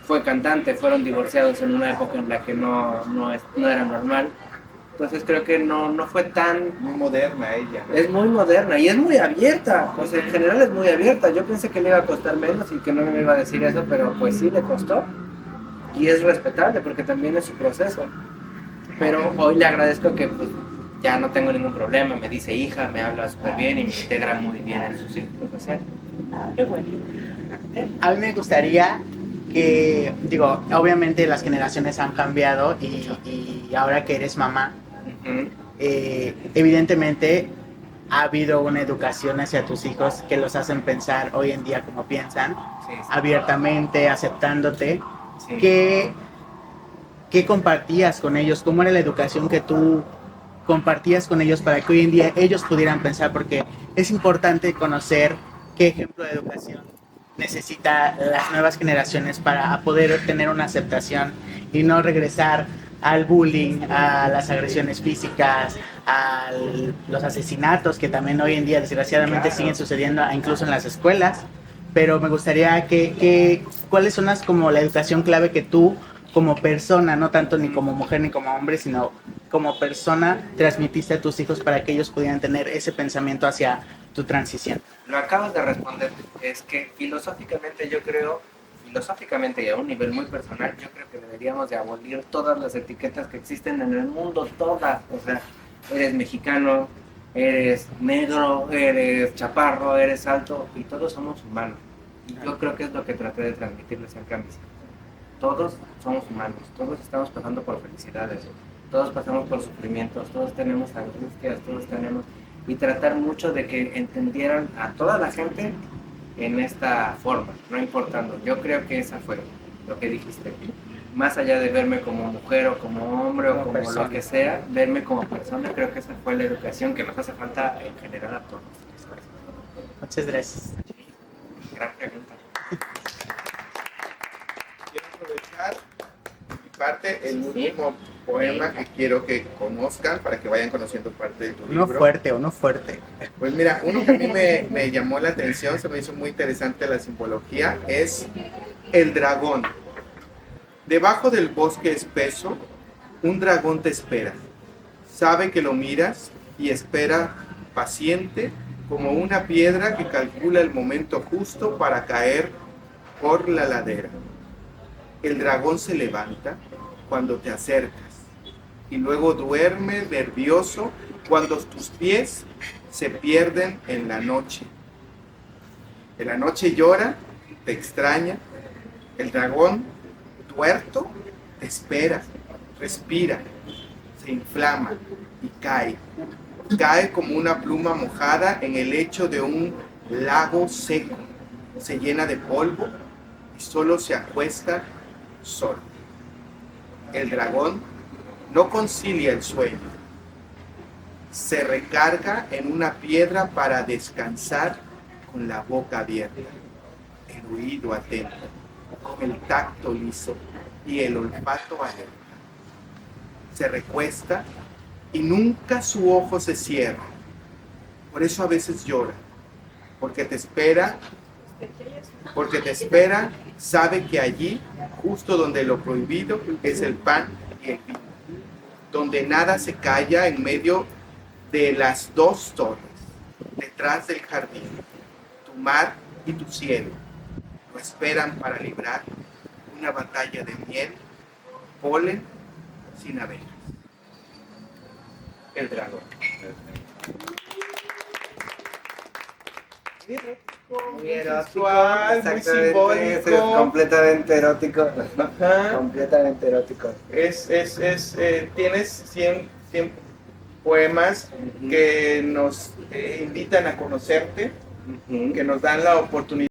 fue cantante, fueron divorciados en una época en la que no era normal. Entonces creo que no fue tan... Muy moderna ella. Es muy moderna y es muy abierta, o sea, en general es muy abierta. Yo pensé que le iba a costar menos y que no me iba a decir eso, pero pues sí le costó. Y es respetable porque también es su proceso. Pero hoy le agradezco que pues, ya no tengo ningún problema, me dice hija, me habla súper bien y me integra muy bien en su círculo social. Qué bueno. A mí me gustaría que, digo, obviamente las generaciones han cambiado y ahora que eres mamá, evidentemente ha habido una educación hacia tus hijos que los hacen pensar hoy en día como piensan, Sí. abiertamente, aceptándote. Sí. ¿Qué compartías con ellos? ¿Cómo era la educación que tú compartías con ellos para que hoy en día ellos pudieran pensar? Porque es importante conocer qué ejemplo de educación necesita las nuevas generaciones para poder tener una aceptación y no regresar al bullying, a las agresiones físicas, a los asesinatos que también hoy en día desgraciadamente siguen sucediendo incluso en las escuelas. Pero me gustaría ¿cuáles son como la educación clave que tú como persona, no tanto ni como mujer ni como hombre, sino como persona transmitiste a tus hijos para que ellos pudieran tener ese pensamiento hacia tu transición? Lo acabas de responder, es que filosóficamente y a un nivel muy personal, yo creo que deberíamos de abolir todas las etiquetas que existen en el mundo, todas. O sea, eres mexicano, eres negro, eres chaparro, eres alto, y todos somos humanos. Y yo creo que es lo que traté de transmitirles acá a mis hijos. Todos somos humanos, todos estamos pasando por felicidades, todos pasamos por sufrimientos, todos tenemos angustias, todos tenemos... Y tratar mucho de que entendieran a toda la gente en esta forma, no importando. Yo creo que esa fue lo que dijiste. Más allá de verme como mujer o como hombre o como lo que sea, verme como persona, creo que esa fue la educación que nos hace falta en general a todos. Muchas gracias. Gran pregunta. Quiero aprovechar parte, el último poema que quiero que conozcan para que vayan conociendo parte de tu Uno libro. fuerte. Pues mira, uno que a mí me llamó la atención, se me hizo muy interesante la simbología, es el dragón. Debajo del bosque espeso, un dragón te espera. Sabe que lo miras y espera paciente como una piedra que calcula el momento justo para caer por la ladera. El dragón se levanta cuando te acercas y luego duerme nervioso cuando tus pies se pierden en la noche. En la noche llora, te extraña. El dragón, tuerto, te espera, respira, se inflama y cae. Cae como una pluma mojada en el lecho de un lago seco. Se llena de polvo y solo se acuesta solo. El dragón no concilia el sueño. Se recarga en una piedra para descansar con la boca abierta, el oído atento, con el tacto liso y el olfato alerta. Se recuesta y nunca su ojo se cierra. Por eso a veces llora, porque te espera, sabe que allí, justo donde lo prohibido es el pan y el vino, donde nada se calla en medio de las dos torres, detrás del jardín, tu mar y tu cielo, lo esperan para librar una batalla de miel, polen sin abejas. El dragón. Muy erótico, Visual, muy exactamente, es simbólico. completamente erótico. Ajá. Completamente erótico. Tienes 100 poemas que nos invitan a conocerte, que nos dan la oportunidad